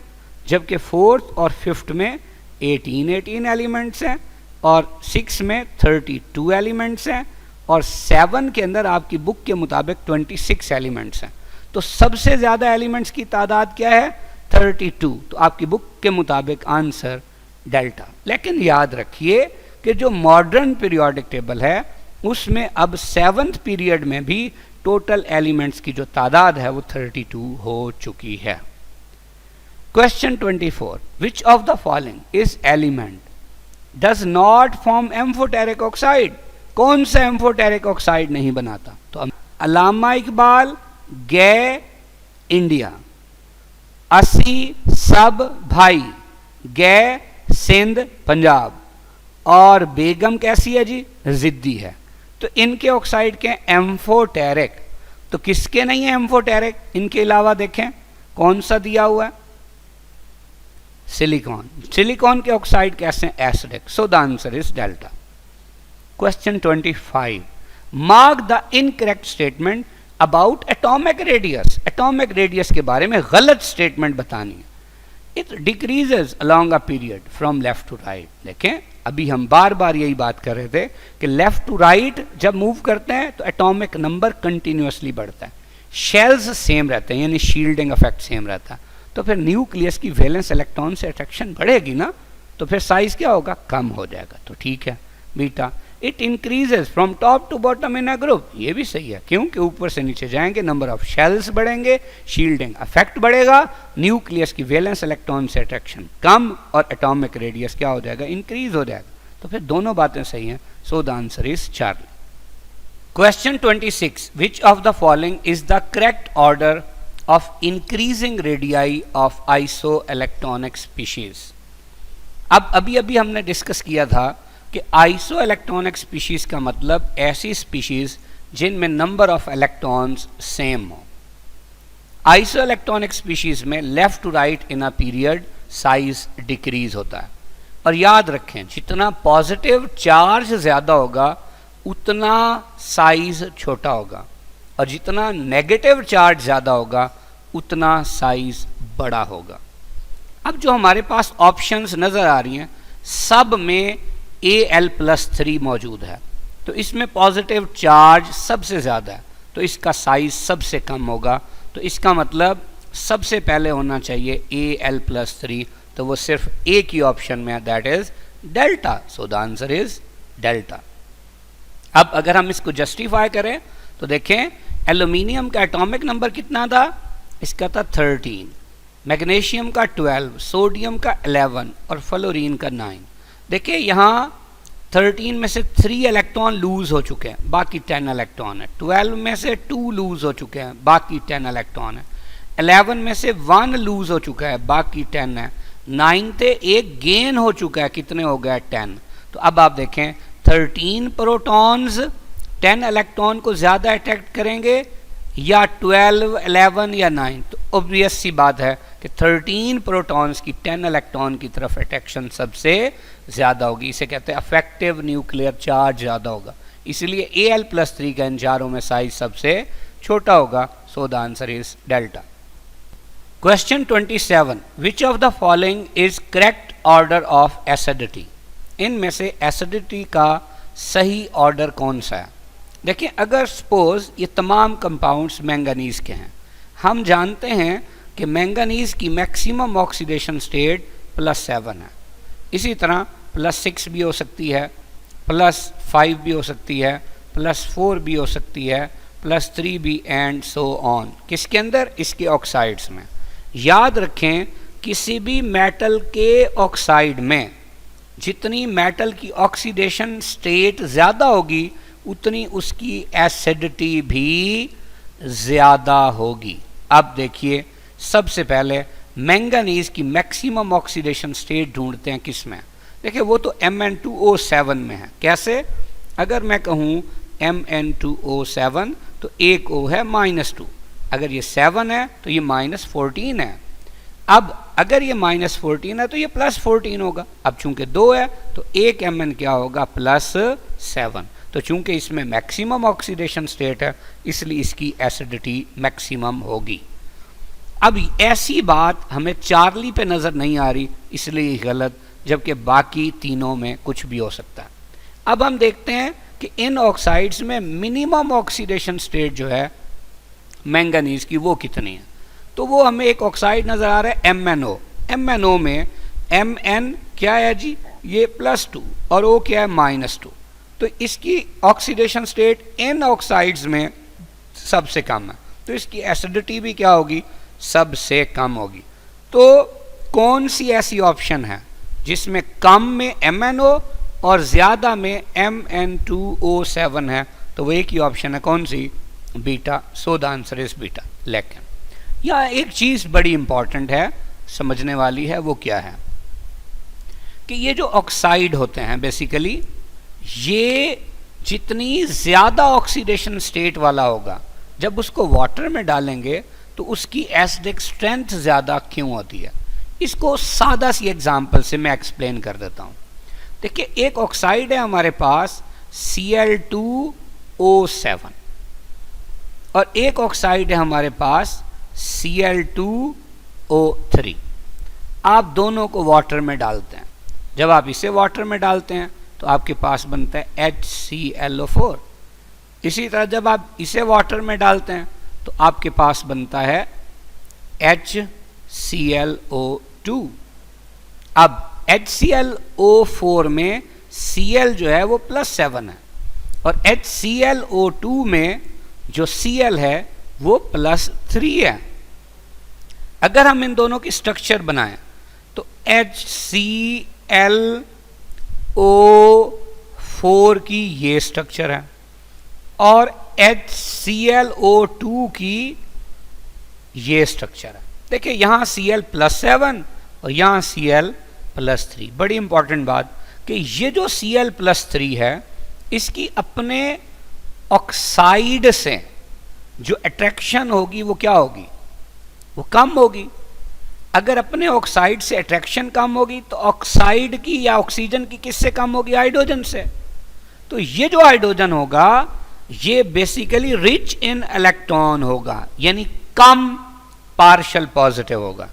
जबकि फोर्थ और फिफ्थ में 18 एलिमेंट्स हैं, और 6 में 32 एलिमेंट्स हैं, और 7 के अंदर आपकी बुक के मुताबिक 26 एलिमेंट्स हैं। तो सबसे ज्यादा एलिमेंट्स की तादाद क्या है? 32। तो आपकी बुक के मुताबिक आंसर डेल्टा। लेकिन याद रखिए कि जो मॉडर्न पीरियोडिक टेबल है उसमें अब 7th पीरियड में भी टोटल एलिमेंट्स की जो तादाद है वो 32 हो चुकी है। Question 24, which of the following is element does not form amphoteric oxide? कौन सा एम्फोटेरिक ऑक्साइड नहीं बनाता? तो अल्लामा इकबाल, गे इंडिया, 80 सब भाई, गे सिंध पंजाब, और बेगम कैसी है जी? जिद्दी है। तो इनके ऑक्साइड के एम्फोटेरिक, तो किसके नहीं है एम्फोटेरिक? इनके अलावा देखें कौन सा दिया हुआ है? सिलिकॉन। सिलिकॉन के ऑक्साइड कैसे हैं? Acidic. So the answer is delta. Question 25, mark the incorrect statement about atomic radius. Atomic radius के बारे में गलत स्टेटमेंट बतानी है। It decreases along a period from left to right. देखें अभी हम बार बार यही बात कर रहे थे कि लेफ्ट टू राइट जब मूव करते हैं तो एटॉमिक नंबर कंटिन्यूअसली बढ़ता है, शेल्स सेम रहते हैं, यानी शील्डिंग इफेक्ट सेम रहता है। तो फिर न्यूक्लियस की वैलेंस इलेक्ट्रॉन से अट्रैक्शन बढ़ेगी ना, तो फिर साइज क्या होगा? कम हो जाएगा। तो ठीक है beta. It increases from top to bottom in a group. ये भी सही है, क्योंकि ऊपर से नीचे जाएंगे नंबर ऑफ शेल्स बढ़ेंगे, शील्डिंग इफेक्ट बढ़ेगा, न्यूक्लियस की वैलेंस इलेक्ट्रॉन से अट्रैक्शन कम, और एटॉमिक रेडियस क्या हो जाएगा? इंक्रीज हो जाएगा। तो फिर दोनों बातें सही हैं। So the answer is Charlie. Question 26, which of the following is the correct order of increasing radii of iso electronic species? अब अभी हमने डिस्कस किया था कि आइसो इलेक्ट्रॉनिक स्पीशीज का मतलब ऐसी स्पीशीज जिनमें नंबर ऑफ इलेक्ट्रॉन्स सेम हो। आइसो इलेक्ट्रॉनिक स्पीशीज में left to right in a period size decrease होता है। और याद रखें जितना पॉजिटिव चार्ज ज्यादा होगा उतना साइज छोटा होगा, और जितना नेगेटिव चार्ज ज्यादा होगा उतना साइज बड़ा होगा। अब जो हमारे पास ऑप्शंस नजर आ रही हैं सब में Al+3 मौजूद है, तो इसमें पॉजिटिव चार्ज सबसे ज़्यादा है, तो इसका साइज सबसे कम होगा। तो इसका मतलब सबसे पहले होना चाहिए Al+3, तो वो सिर्फ एक ही ऑप्शन में है, that is delta. So the answer is delta. अब अगर हम इसको जस्टिफाई करें तो देखें एल्यूमिनियम का एटॉमिक नंबर कितना था? इसका था 13, मैग्नीशियम का 12, सोडियम का 11 और फ्लोरीन का 9। देखिए यहाँ 13 में से 3 इलेक्ट्रॉन लूज हो चुके हैं, बाकी 10 इलेक्ट्रॉन है। 12 में से 2 लूज हो चुके हैं, बाकी 10 इलेक्ट्रॉन है। 11 में से 1 लूज हो चुका है, बाकी 10 है। 9 से 1 गेन हो चुका है, कितने हो गए? 10। तो अब आप देखें 13 प्रोटॉन्स 10 इलेक्ट्रॉन को ज्यादा अट्रैक्ट करेंगे या 12, 11 या 9? तो ऑब्वियस सी बात है कि 13 प्रोटॉन्स की 10 इलेक्ट्रॉन की तरफ अट्रैक्शन सबसे ज्यादा होगी। इसे कहते हैं अफेक्टिव न्यूक्लियर चार्ज ज्यादा होगा, इसलिए Al+3 का इन चारों में साइज सबसे छोटा होगा। So the answer is delta. Question 27, which of the following is correct order of acidity? इनमें से एसिडिटी का सही ऑर्डर कौन सा है? देखिए अगर सपोज ये तमाम कंपाउंड्स मैंगनीज के हैं, हम जानते हैं कि कि मैंगनीज की मैक्सिमम ऑक्सीडेशन स्टेट +7 है। इसी तरह +6 भी हो सकती है, +5 भी हो सकती है, +4 भी हो सकती है, +3 भी, एंड सो ऑन। किसके अंदर? इसके ऑक्साइड्स में। याद रखें किसी भी मेटल के ऑक्साइड में जितनी मेटल की ऑक्सीडेशन स्टेट ज़्यादा होगी उतनी उसकी एसिडिटी भी ज़्यादा होगी। अब देखिए, सबसे पहले मैंगनीज की मैक्सिमम ऑक्सीडेशन स्टेट ढूंढते हैं किस में। देखिए वो तो Mn2O7 में है। कैसे? अगर मैं कहूँ Mn2O7 तो एक O है -2, अगर ये 7 है तो ये -14 है। अब अगर ये -14 है तो ये +14 होगा। अब चूंकि 2 है तो एक Mn क्या होगा? +7। तो चूंकि इसमें मैक्सिमम ऑक्सीडेशन स्टेट है इसलिए इसकी एसिडिटी मैक्सिमम होगी। अब ऐसी बात हमें चार्ली पे नज़र नहीं आ रही इसलिए गलत, जबकि बाकी तीनों में कुछ भी हो सकता है। अब हम देखते हैं कि इन ऑक्साइड्स में मिनिमम ऑक्सीडेशन स्टेट जो है मैंगनीज की वो कितनी है। तो वो हमें एक ऑक्साइड नज़र आ रहा है MnO। MnO में Mn क्या है जी? ये +2 और O क्या है? -2। तो इसकी ऑक्सीडेशन स्टेट इन ऑक्साइड्स में सबसे कम है, तो इसकी एसिडिटी भी क्या होगी? सबसे कम होगी। तो कौन सी ऐसी ऑप्शन है जिसमें कम में MnO और ज़्यादा में Mn2O7 है? तो वो एक ही ऑप्शन है, कौन सी? Beta. So the answer is beta. लेकिन यहाँ एक चीज़ बड़ी इंपॉर्टेंट है, समझने वाली है, वो क्या है कि ये जो ऑक्साइड होते हैं बेसिकली ये जितनी ज़्यादा ऑक्सीडेशन स्टेट वाला होगा जब उसको वाटर में डालेंगे तो उसकी एसिडिक स्ट्रेंथ ज़्यादा क्यों होती है। इसको सादा सी एग्जांपल से मैं एक्सप्लेन कर देता हूँ। देखिए एक ऑक्साइड है हमारे पास Cl2O7 और एक ऑक्साइड है हमारे पास Cl2O3। आप दोनों को वाटर में डालते हैं। जब आप इसे वाटर में डालते हैं तो आपके पास बनता है HClO4। इसी तरह जब आप इसे वाटर में डालते हैं तो आपके पास बनता है HClO2। अब HClO4 में Cl जो है वो +7 है और HClO2 में जो Cl है वो +3 है। अगर हम इन दोनों की स्ट्रक्चर बनाएं तो HClO4 की ये स्ट्रक्चर है और HClO2 की ये स्ट्रक्चर है। देखिए यहाँ Cl +7 और यहाँ Cl +3। बड़ी इंपॉर्टेंट बात कि ये जो Cl +3 है इसकी अपने ऑक्साइड से जो अट्रैक्शन होगी वो क्या होगी? वो कम होगी। अगर अपने ऑक्साइड से अट्रैक्शन कम होगी तो ऑक्साइड की या ऑक्सीजन की किससे कम होगी? हाइड्रोजन से। तो ये जो हाइड्रोजन होगा ये बेसिकली रिच इन इलेक्ट्रॉन होगा, यानी कम पार्शियल पॉजिटिव होगा।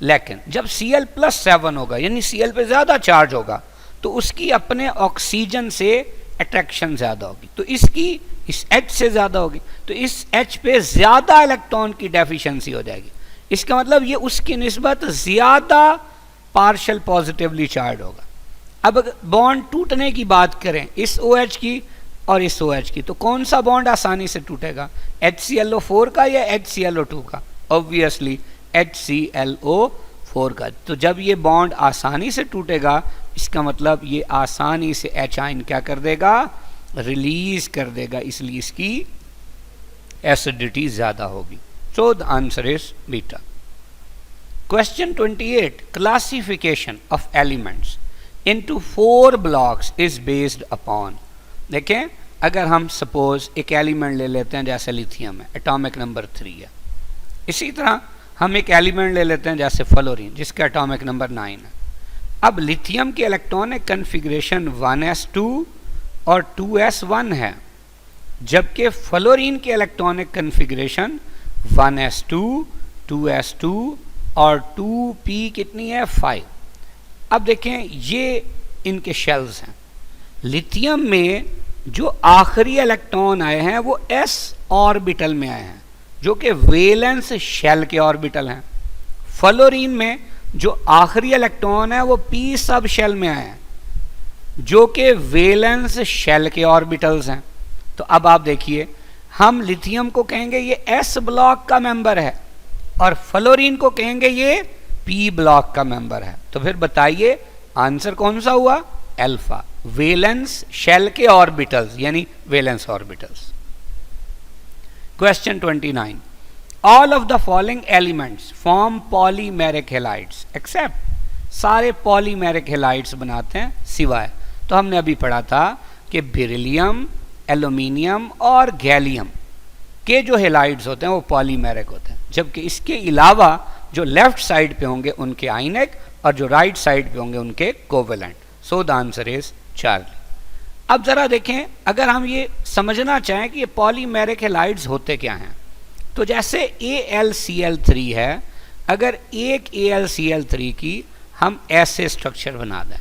लेकिन जब Cl +7 होगा यानी Cl पे ज़्यादा चार्ज होगा तो उसकी अपने ऑक्सीजन से अट्रैक्शन ज़्यादा होगी, तो इसकी इस H से ज़्यादा होगी, तो इस H पे ज़्यादा इलेक्ट्रॉन की डेफिशिएंसी हो जाएगी। इसका मतलब ये उसकी निस्बत ज़्यादा पार्शियल पॉजिटिवली चार्ज होगा। अब अगर बॉन्ड टूटने की बात करें इस OH की और इस OH की, तो कौन सा बॉन्ड आसानी से टूटेगा? HClO4 का या HClO2 का? ऑब्वियसली HClO4 का। तो जब ये बॉन्ड आसानी से टूटेगा इसका मतलब ये आसानी से H आयन क्या कर देगा? रिलीज कर देगा, इसलिए इसकी एसिडिटी ज़्यादा होगी। सो the answer is beta. Question 28, classification of elements into 4 blocks is based upon. देखें अगर हम सपोज एक एलिमेंट ले लेते हैं जैसे लिथियम है, एटॉमिक नंबर 3 है। इसी तरह हम एक एलिमेंट ले लेते हैं जैसे फ्लोरीन जिसका एटॉमिक नंबर 9 है। अब लिथियम की इलेक्ट्रॉनिक कन्फिग्रेशन 1s2 और 2s1 है, जबकि फ्लोरीन की इलेक्ट्रॉनिक कन्फिग्रेशन 1s2, 2s2 और 2p कितनी है? 5। अब देखें ये इनके शेल्स हैं। लिथियम में जो आखिरी इलेक्ट्रॉन आए हैं वो s ऑर्बिटल में आए हैं जो कि वैलेंस शेल के ऑर्बिटल हैं। फ्लोरीन में जो आखिरी इलेक्ट्रॉन है वो p सब शेल में आया है, जो कि वैलेंस शेल के ऑर्बिटल्स हैं। तो अब आप देखिए, हम लिथियम को कहेंगे ये s ब्लॉक का मेंबर है और फ्लोरीन को कहेंगे ये p ब्लॉक का मेंबर है। तो फिर बताइए आंसर कौन सा हुआ? अल्फा, वैलेंस शेल के ऑर्बिटल्स यानी valence orbitals. Question 29, all of the following elements form polymeric halides except, सारे पॉलीमेरिक हैलाइड्स बनाते हैं सिवाय, तो हमने अभी पढ़ा था कि बेरिलियम, एल्यूमिनियम और गैलियम के जो हैलाइड्स होते हैं वो पॉलीमेरिक होते हैं, जबकि इसके अलावा जो लेफ्ट साइड पे होंगे उनके आयनिक और जो राइट साइड पे होंगे उनके covalent. So the answer is Charlie. अब जरा देखें, अगर हम ये समझना चाहें कि ये पॉलीमेरिक हैलाइड्स होते क्या हैं, तो जैसे AlCl3 है, अगर एक AlCl3 की हम ऐसे स्ट्रक्चर बना दें,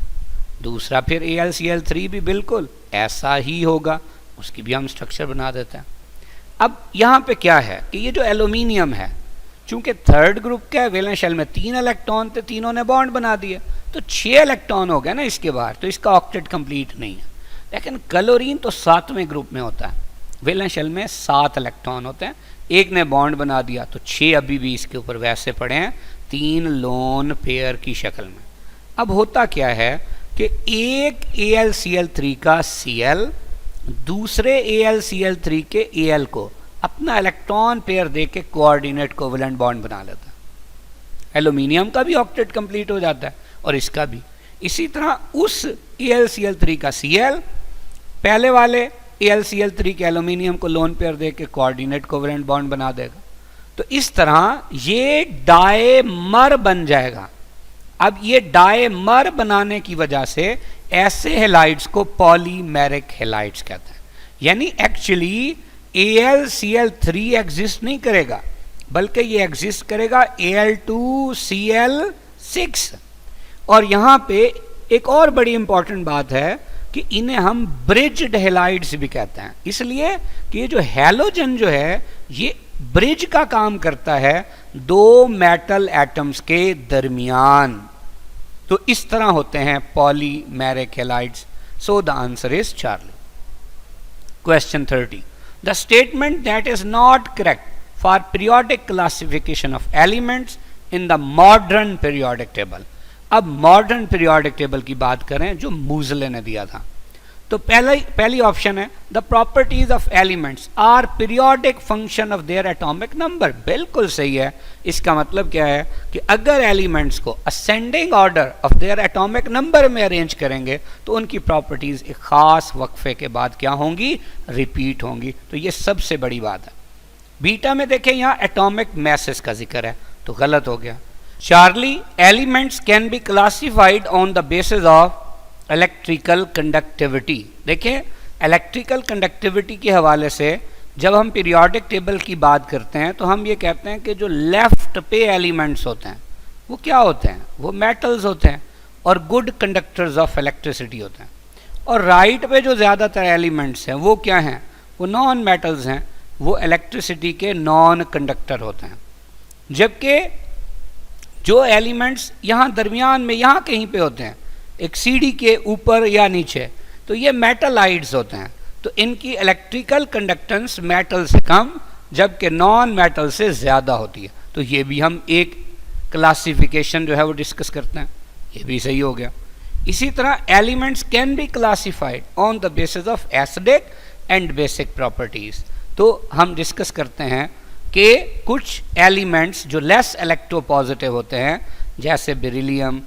दूसरा फिर AlCl3 भी बिल्कुल ऐसा ही होगा, उसकी भी हम स्ट्रक्चर बना देते हैं। अब यहाँ पे क्या है कि ये जो एल्यूमिनियम है, चूंकि थर्ड ग्रुप का वैलेंस शेल में 3 इलेक्ट्रॉन थे, तीनों ने बॉन्ड बना दिए, तो 6 इलेक्ट्रॉन हो गया ना इसके बाहर, तो इसका ऑक्टेट कंप्लीट नहीं है। लेकिन क्लोरीन तो 7वें ग्रुप में होता है, वैलेंस शेल में 7 इलेक्ट्रॉन होते हैं, एक ने बॉन्ड बना दिया तो 6 अभी भी इसके ऊपर वैसे पड़े हैं, 3 लोन पेयर की शक्ल में। अब होता क्या है कि एक AlCl3 का Cl दूसरे AlCl3 के Al को अपना इलेक्ट्रॉन पेयर दे के कोऑर्डिनेट कोवेलेंट बॉन्ड बना लेता है। एल्यूमिनियम का भी ऑक्टेट कंप्लीट हो जाता है और इसका भी। इसी तरह उस AlCl3 का Cl पहले वाले AlCl3 के एल्यूमिनियम को लोन पेयर दे के कोऑर्डिनेट कोवेलेंट बॉन्ड बना देगा। तो इस तरह ये डायमर बन जाएगा। अब ये डायमर बनाने की वजह से ऐसे हैलाइड्स को पॉलीमेरिक हैलाइड्स कहते हैं। यानी एक्चुअली AlCl3 एग्जिस्ट नहीं करेगा, बल्कि ये एग्जिस्ट करेगा Al2Cl6। और यहां पे एक और बड़ी इंपॉर्टेंट बात है कि इन्हें हम ब्रिज्ड हैलाइड्स भी कहते हैं, इसलिए कि ये जो हैलोजन जो है ये ब्रिज का काम करता है दो मेटल एटम्स के दरमियान। तो इस तरह होते हैं polymeric halides. So the answer is Charlie. Question 30, the statement that is not correct for periodic classification of elements in the modern periodic table. अब मॉडर्न पीरियोडिक टेबल की बात करें जो मूजले ने दिया था, तो पहली ऑप्शन है the properties of elements are periodic function of their atomic number. बिल्कुल सही है। इसका मतलब क्या है कि अगर एलिमेंट्स को ascending order of their atomic number में अरेंज करेंगे तो उनकी प्रॉपर्टीज एक खास वक्फे के बाद क्या होंगी? रिपीट होंगी। तो ये सबसे बड़ी बात है। बीटा में देखें यहाँ एटॉमिक मैसेस का जिक्र है, तो गलत हो गया। Charlie, elements can be classified on the basis of electrical conductivity. देखिए इलेक्ट्रिकल कंडक्टिविटी के हवाले से जब हम पीरियोडिक टेबल की बात करते हैं तो हम ये कहते हैं कि जो लेफ्ट पे एलिमेंट्स होते हैं वो क्या होते हैं? वो मेटल्स होते हैं और गुड कंडक्टर्स ऑफ इलेक्ट्रिसिटी होते हैं। और राइट पे जो ज़्यादातर एलिमेंट्स हैं वो क्या हैं? वो नॉन मेटल्स हैं, वो इलेक्ट्रिसिटी के नॉन कंडक्टर होते हैं। जबकि जो एलिमेंट्स यहाँ दरमियान में यहाँ कहीं पे होते हैं, एक सीढ़ी के ऊपर या नीचे, तो ये मेटलाइड्स होते हैं। तो इनकी इलेक्ट्रिकल कंडक्टेंस मेटल से कम जबकि नॉन मेटल से ज़्यादा होती है। तो ये भी हम एक क्लासिफिकेशन जो है वो डिस्कस करते हैं, ये भी सही हो गया। इसी तरह elements can be classified on the basis of acidic and basic properties. तो हम डिस्कस करते हैं कि कुछ एलिमेंट्स जो लेस इलेक्ट्रोपॉजिटिव होते हैं जैसे बेरिलियम,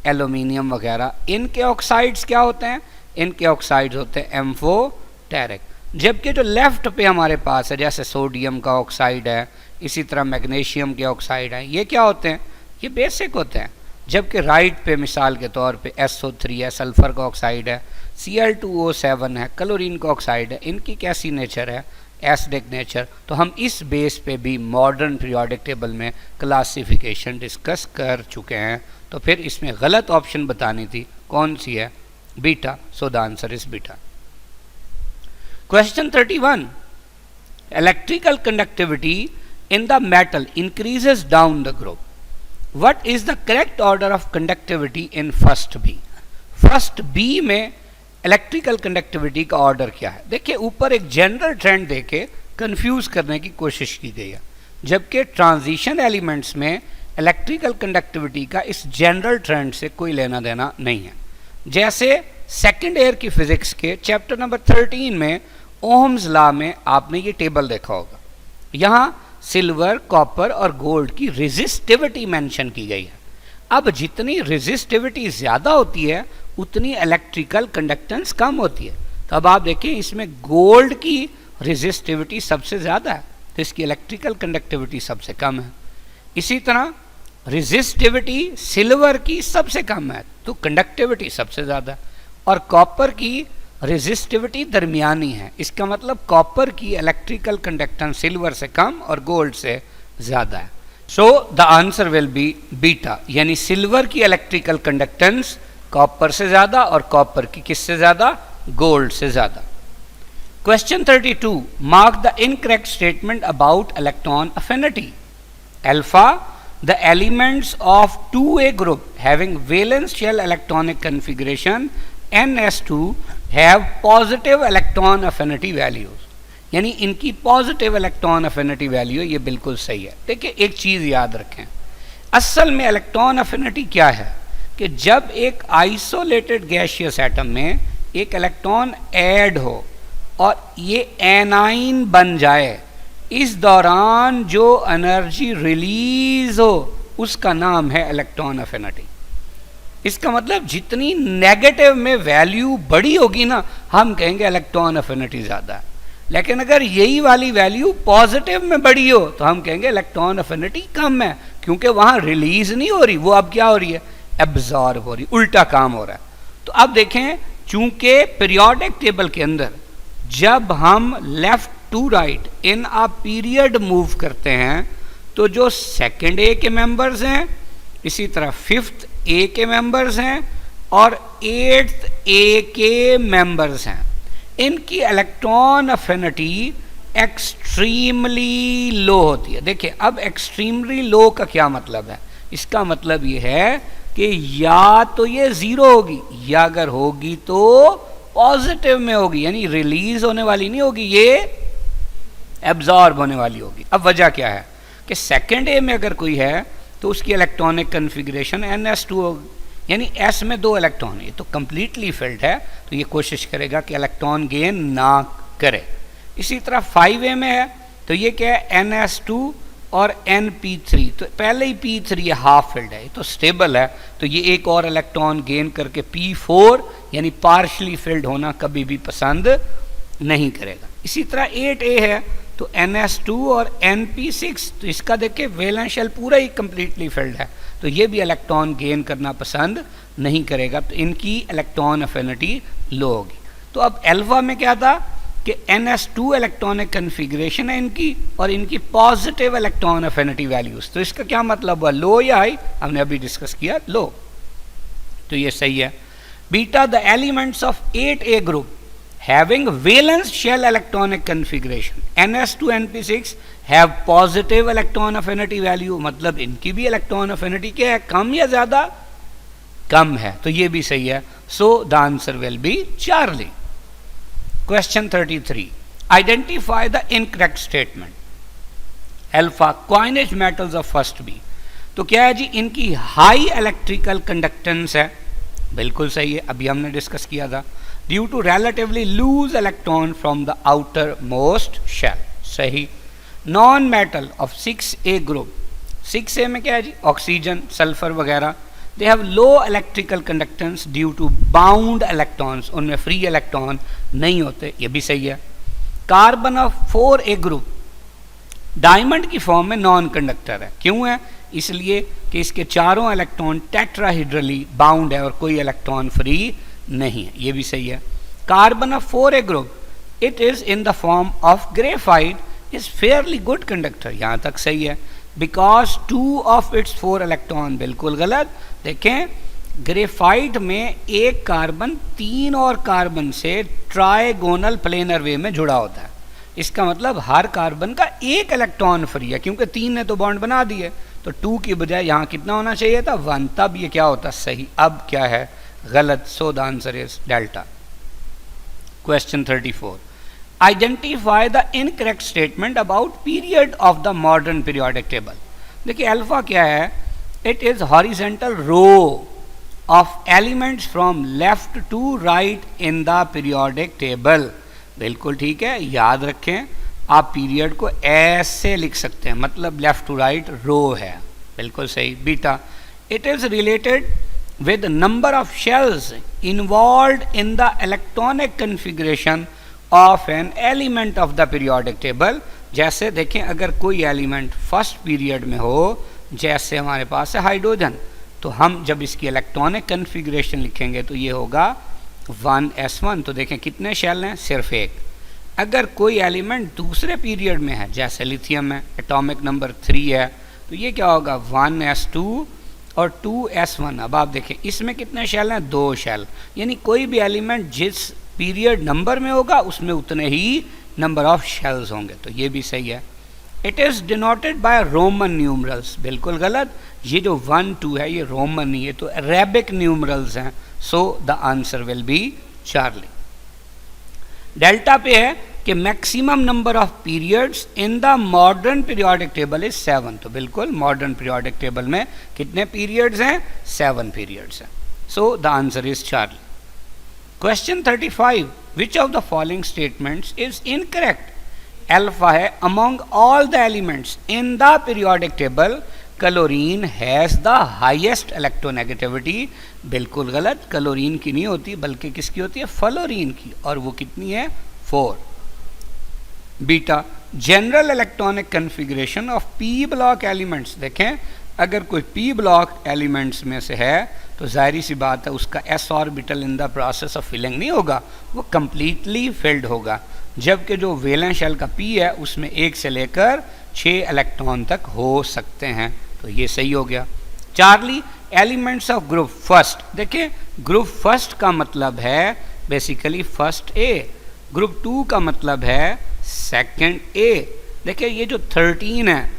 एल्यूमिनियम वगैरह, इनके ऑक्साइड्स क्या होते हैं? इनके ऑक्साइड्स होते हैं एम्फोटेरिक। जबकि जो लेफ्ट पे हमारे पास है जैसे सोडियम का ऑक्साइड है, इसी तरह मैग्नीशियम के ऑक्साइड हैं, ये क्या होते हैं? ये बेसिक होते हैं। जबकि राइट पे मिसाल के तौर पे SO3 है, सल्फर का ऑक्साइड है, Cl2O7 है, क्लोरीन का ऑक्साइड है, इनकी कैसी नेचर है? Acidic nature. तो हम इस बेस पे भी मॉडर्न पीरियोडिक टेबल में क्लासिफिकेशन डिस्कस कर चुके हैं। तो फिर इसमें गलत ऑप्शन बतानी थी, कौन सी है? Beta. So the answer is beta. Question 31, electrical conductivity in the metal increases down the group. What is the correct order of conductivity in first B? First B में इलेक्ट्रिकल कंडक्टिविटी का order क्या है? देखिए ऊपर एक general trend देके confuse करने की कोशिश की गई है, जबकि ट्रांजिशन एलिमेंट्स में इलेक्ट्रिकल कंडक्टिविटी का इस जनरल ट्रेंड से कोई लेना देना नहीं है। जैसे सेकेंड ईयर की फिजिक्स के चैप्टर नंबर 13 में ओहम्स लॉ में आपने ये टेबल देखा होगा, यहाँ सिल्वर, कॉपर और गोल्ड की रेजिस्टिविटी मेंशन की गई है। अब जितनी रेजिस्टिविटी ज़्यादा होती है उतनी इलेक्ट्रिकल कंडक्टेंस कम होती है। तो अब आप देखें इसमें गोल्ड की रेजिस्टिविटी सबसे ज़्यादा है, तो इसकी इलेक्ट्रिकल कंडक्टिविटी सबसे कम है। इसी तरह रेजिस्टिविटी सिल्वर की सबसे कम है तो कंडक्टिविटी सबसे ज़्यादा है, और कॉपर की रेजिस्टिविटी दरमियानी है। इसका मतलब कॉपर की इलेक्ट्रिकल कंडक्टेंस सिल्वर से कम और गोल्ड से ज़्यादा है। So the answer will B beta, यानी सिल्वर की इलेक्ट्रिकल कंडक्टेंस कॉपर से ज़्यादा और कॉपर की किससे ज़्यादा? गोल्ड से ज़्यादा। Question 32, mark the incorrect statement about electron affinity. Alpha, the elements of 2a group having valence shell electronic configuration ns2 have positive electron affinity values, यानी इनकी पॉजिटिव इलेक्ट्रॉन अफिनिटी वैल्यू, ये बिल्कुल सही है। देखिए एक चीज़ याद रखें, असल में इलेक्ट्रॉन अफिनिटी क्या है कि जब एक आइसोलेटेड गैसियस एटम में एक इलेक्ट्रॉन ऐड हो और ये एनाइन बन जाए, इस दौरान जो एनर्जी रिलीज हो उसका नाम है इलेक्ट्रॉन अफिनिटी। इसका मतलब जितनी नेगेटिव में वैल्यू बड़ी होगी ना, हम कहेंगे इलेक्ट्रॉन अफिनिटी ज़्यादा है, लेकिन अगर यही वाली वैल्यू पॉजिटिव में बड़ी हो तो हम कहेंगे इलेक्ट्रॉन अफिनिटी कम है, क्योंकि वहाँ रिलीज नहीं हो रही, वो अब क्या हो रही है? एब्जॉर्ब हो रही, उल्टा काम हो रहा है। तो अब देखें, चूंकि पीरियोडिक टेबल के अंदर जब हम left to right in a period move करते हैं तो जो सेकेंड ए के मेंबर्स हैं, इसी तरह फिफ्थ ए के मेंबर्स हैं और एट्थ ए के मेंबर्स हैं, इनकी इलेक्ट्रॉन अफिनिटी एक्सट्रीमली लो होती है। देखिए अब एक्सट्रीमली लो का क्या मतलब है? इसका मतलब ये है कि या तो ये ज़ीरो होगी या अगर होगी तो पॉजिटिव में होगी, यानी रिलीज होने वाली नहीं होगी, ये एब्जॉर्ब होने वाली होगी। अब वजह क्या है कि सेकेंड ए में अगर कोई है तो उसकी इलेक्ट्रॉनिक कन्फिग्रेशन ns2 होगी, यानी s में 2 इलेक्ट्रॉन, ये तो कंप्लीटली फिल्ड है, तो ये कोशिश करेगा कि इलेक्ट्रॉन गेन ना करे। इसी तरह 5a में है तो ये क्या है? ns2 और np3, तो पहले ही p3 हाफ फिल्ड है, तो स्टेबल है, तो ये एक और इलेक्ट्रॉन गेन करके p4 यानी पार्शली फिल्ड होना कभी भी पसंद नहीं करेगा। इसी तरह 8a है तो ns2 और np6, तो इसका देखिए वैलेंस शेल पूरा ही कंप्लीटली फिल्ड है, तो ये भी इलेक्ट्रॉन गेन करना पसंद नहीं करेगा, तो इनकी इलेक्ट्रॉन अफिनिटी लो होगी। तो अब अल्फा में क्या था कि ns2 इलेक्ट्रॉनिक कन्फिग्रेशन है इनकी और इनकी पॉजिटिव इलेक्ट्रॉन अफिनिटी वैल्यूज, तो इसका क्या मतलब हुआ? लो या हाई? हमने अभी डिस्कस किया लो, तो ये सही है। Beta, the elements of 8a group having valence shell electronic configuration ns2 np6 have positive electron affinity value, मतलब इनकी भी इलेक्ट्रॉन अफिनिटी क्या है? कम या ज्यादा? कम है, तो ये भी सही है। So the answer will be Charlie. Question 33, identify the incorrect statement. Alpha, coinage metals of first B, तो क्या है जी? इनकी हाई इलेक्ट्रिकल कंडक्टेंस है, बिल्कुल सही है, अभी हमने डिस्कस किया था। Due to relatively loose electron from the outermost shell, सही। Non metal of 6a group, 6a में क्या है जी? ऑक्सीजन, सल्फर वगैरह, they have low electrical conductance due to bound electrons, उनमें फ्री इलेक्ट्रॉन नहीं होते, ये भी सही है। Carbon of 4a group diamond की फॉर्म में नॉन कंडक्टर है, क्यों है? इसलिए कि इसके चारों इलेक्ट्रॉन टेट्राहेड्रली बाउंड है और कोई इलेक्ट्रॉन फ्री नहीं है, ये भी सही है। Carbon of 4a group, it is in the form of graphite, is fairly good conductor, यहां तक सही है। बिकॉज 2 ऑफ इट्स 4 इलेक्ट्रॉन, बिल्कुल गलत। देखें ग्रेफाइट में एक कार्बन 3 और कार्बन से ट्राइगोनल प्लेनर वे में जुड़ा होता है, इसका मतलब हर कार्बन का एक इलेक्ट्रॉन फ्री है, क्योंकि 3 ने तो बॉन्ड बना दिए, तो 2 की बजाय यहाँ कितना होना चाहिए था 1, तब ये क्या होता सही। अब क्या है गलत, so the answer is delta. Question 34, identify the incorrect statement about period of the modern periodic table. देखिए अल्फा क्या है, it is horizontal row of elements from left to right in the periodic table. बिल्कुल ठीक है, याद रखें आप period को ऐसे लिख सकते हैं, मतलब लेफ्ट टू राइट रो है, बिल्कुल सही। Beta, it is related with number of shells involved in the electronic configuration of an element of the periodic table। जैसे देखें अगर कोई एलिमेंट फर्स्ट पीरियड में हो, जैसे हमारे पास है हाइड्रोजन, तो हम जब इसकी इलेक्ट्रॉनिक कन्फिग्रेशन लिखेंगे तो ये होगा 1s1। तो देखें कितने शेल हैं, सिर्फ एक। अगर कोई एलिमेंट दूसरे पीरियड में है, जैसे लिथियम है, एटॉमिक नंबर 3 है, तो ये क्या होगा 1s2 और 2s1। अब आप देखें इसमें कितने शेल हैं, 2 शेल। यानी कोई भी एलिमेंट जिस पीरियड नंबर में होगा उसमें उतने ही नंबर ऑफ शेल्स होंगे, तो ये भी सही है। It is denoted by Roman numerals, बिल्कुल गलत। ये जो 1 2 है ये रोमन नहीं है, तो अरेबिक न्यूमरल्स हैं, so the answer will be Charlie. Delta पे है कि maximum number of periods in the modern periodic table is 7। तो बिल्कुल मॉडर्न पीरियोडिक टेबल में कितने पीरियड्स हैं, 7 पीरियड्स हैं, so the answer is Charlie. Question 35, which of the following statements is incorrect. Alpha है among all the elements in the periodic table chlorine has the highest electronegativity. बिल्कुल गलत, chlorine की नहीं होती बल्कि किसकी होती है, फ्लोरीन की, और वो कितनी है 4। Beta, general electronic configuration of P block elements. देखें अगर कोई पी ब्लॉक एलिमेंट्स में से है तो जाहिर सी बात है उसका S orbital in the process of filling नहीं होगा, वो कंप्लीटली फिल्ड होगा। जबकि जो वैलेंस शेल का पी है उसमें 1 से लेकर 6 इलेक्ट्रॉन तक हो सकते हैं, तो ये सही हो गया। Charlie, elements of group first. देखिए ग्रुप फर्स्ट का मतलब है बेसिकली फर्स्ट ए, ग्रुप 2 का मतलब है सेकंड ए। देखिए ये जो 13 है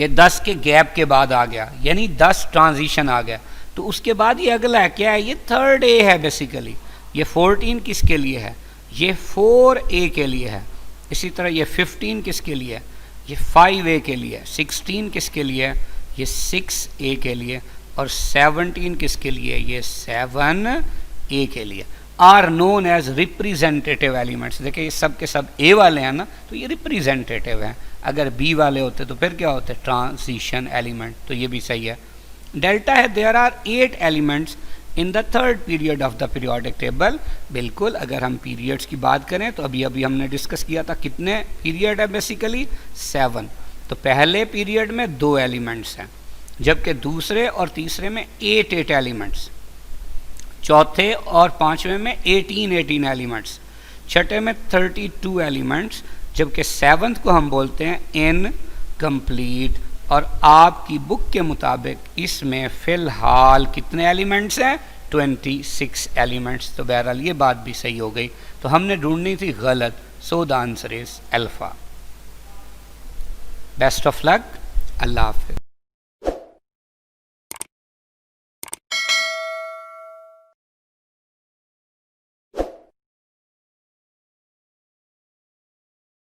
ये 10 के गैप के बाद आ गया, यानी 10 ट्रांजिशन आ गया, तो उसके बाद ये अगला है क्या है, ये थर्ड ए है बेसिकली। ये 14 किसके लिए है, ये 4a के लिए है। इसी तरह ये 15 किसके लिए है, ये 5a के लिए है। 16 किसके लिए है, ये 6a के लिए, और 17 किसके लिए, ये 7a के लिए। Are known as representative elements. देखिए ये सब के सब ए वाले हैं ना, तो ये रिप्रेजेंटेटिव हैं। अगर बी वाले होते तो फिर क्या होते, ट्रांजिशन एलिमेंट, तो ये भी सही है। डेल्टा है, there are 8 elements in the third period of the periodic table. बिल्कुल, अगर हम पीरियड्स की बात करें तो अभी हमने डिस्कस किया था कितने पीरियड है, बेसिकली 7। तो पहले पीरियड में 2 एलिमेंट्स हैं, जबकि दूसरे और तीसरे में 8 एलिमेंट्स, चौथे और पांचवें में 18 एलिमेंट्स, छठे में 32 एलिमेंट्स, जबकि 7th को हम बोलते हैं इनकम्प्लीट। और आपकी बुक के मुताबिक इसमें फ़िलहाल कितने एलिमेंट्स हैं, 26 एलिमेंट्स। तो बहरहाल ये बात भी सही हो गई, तो हमने ढूंढनी थी गलत, so the answer is alpha. Best of luck, अल्लाह हाफिज़।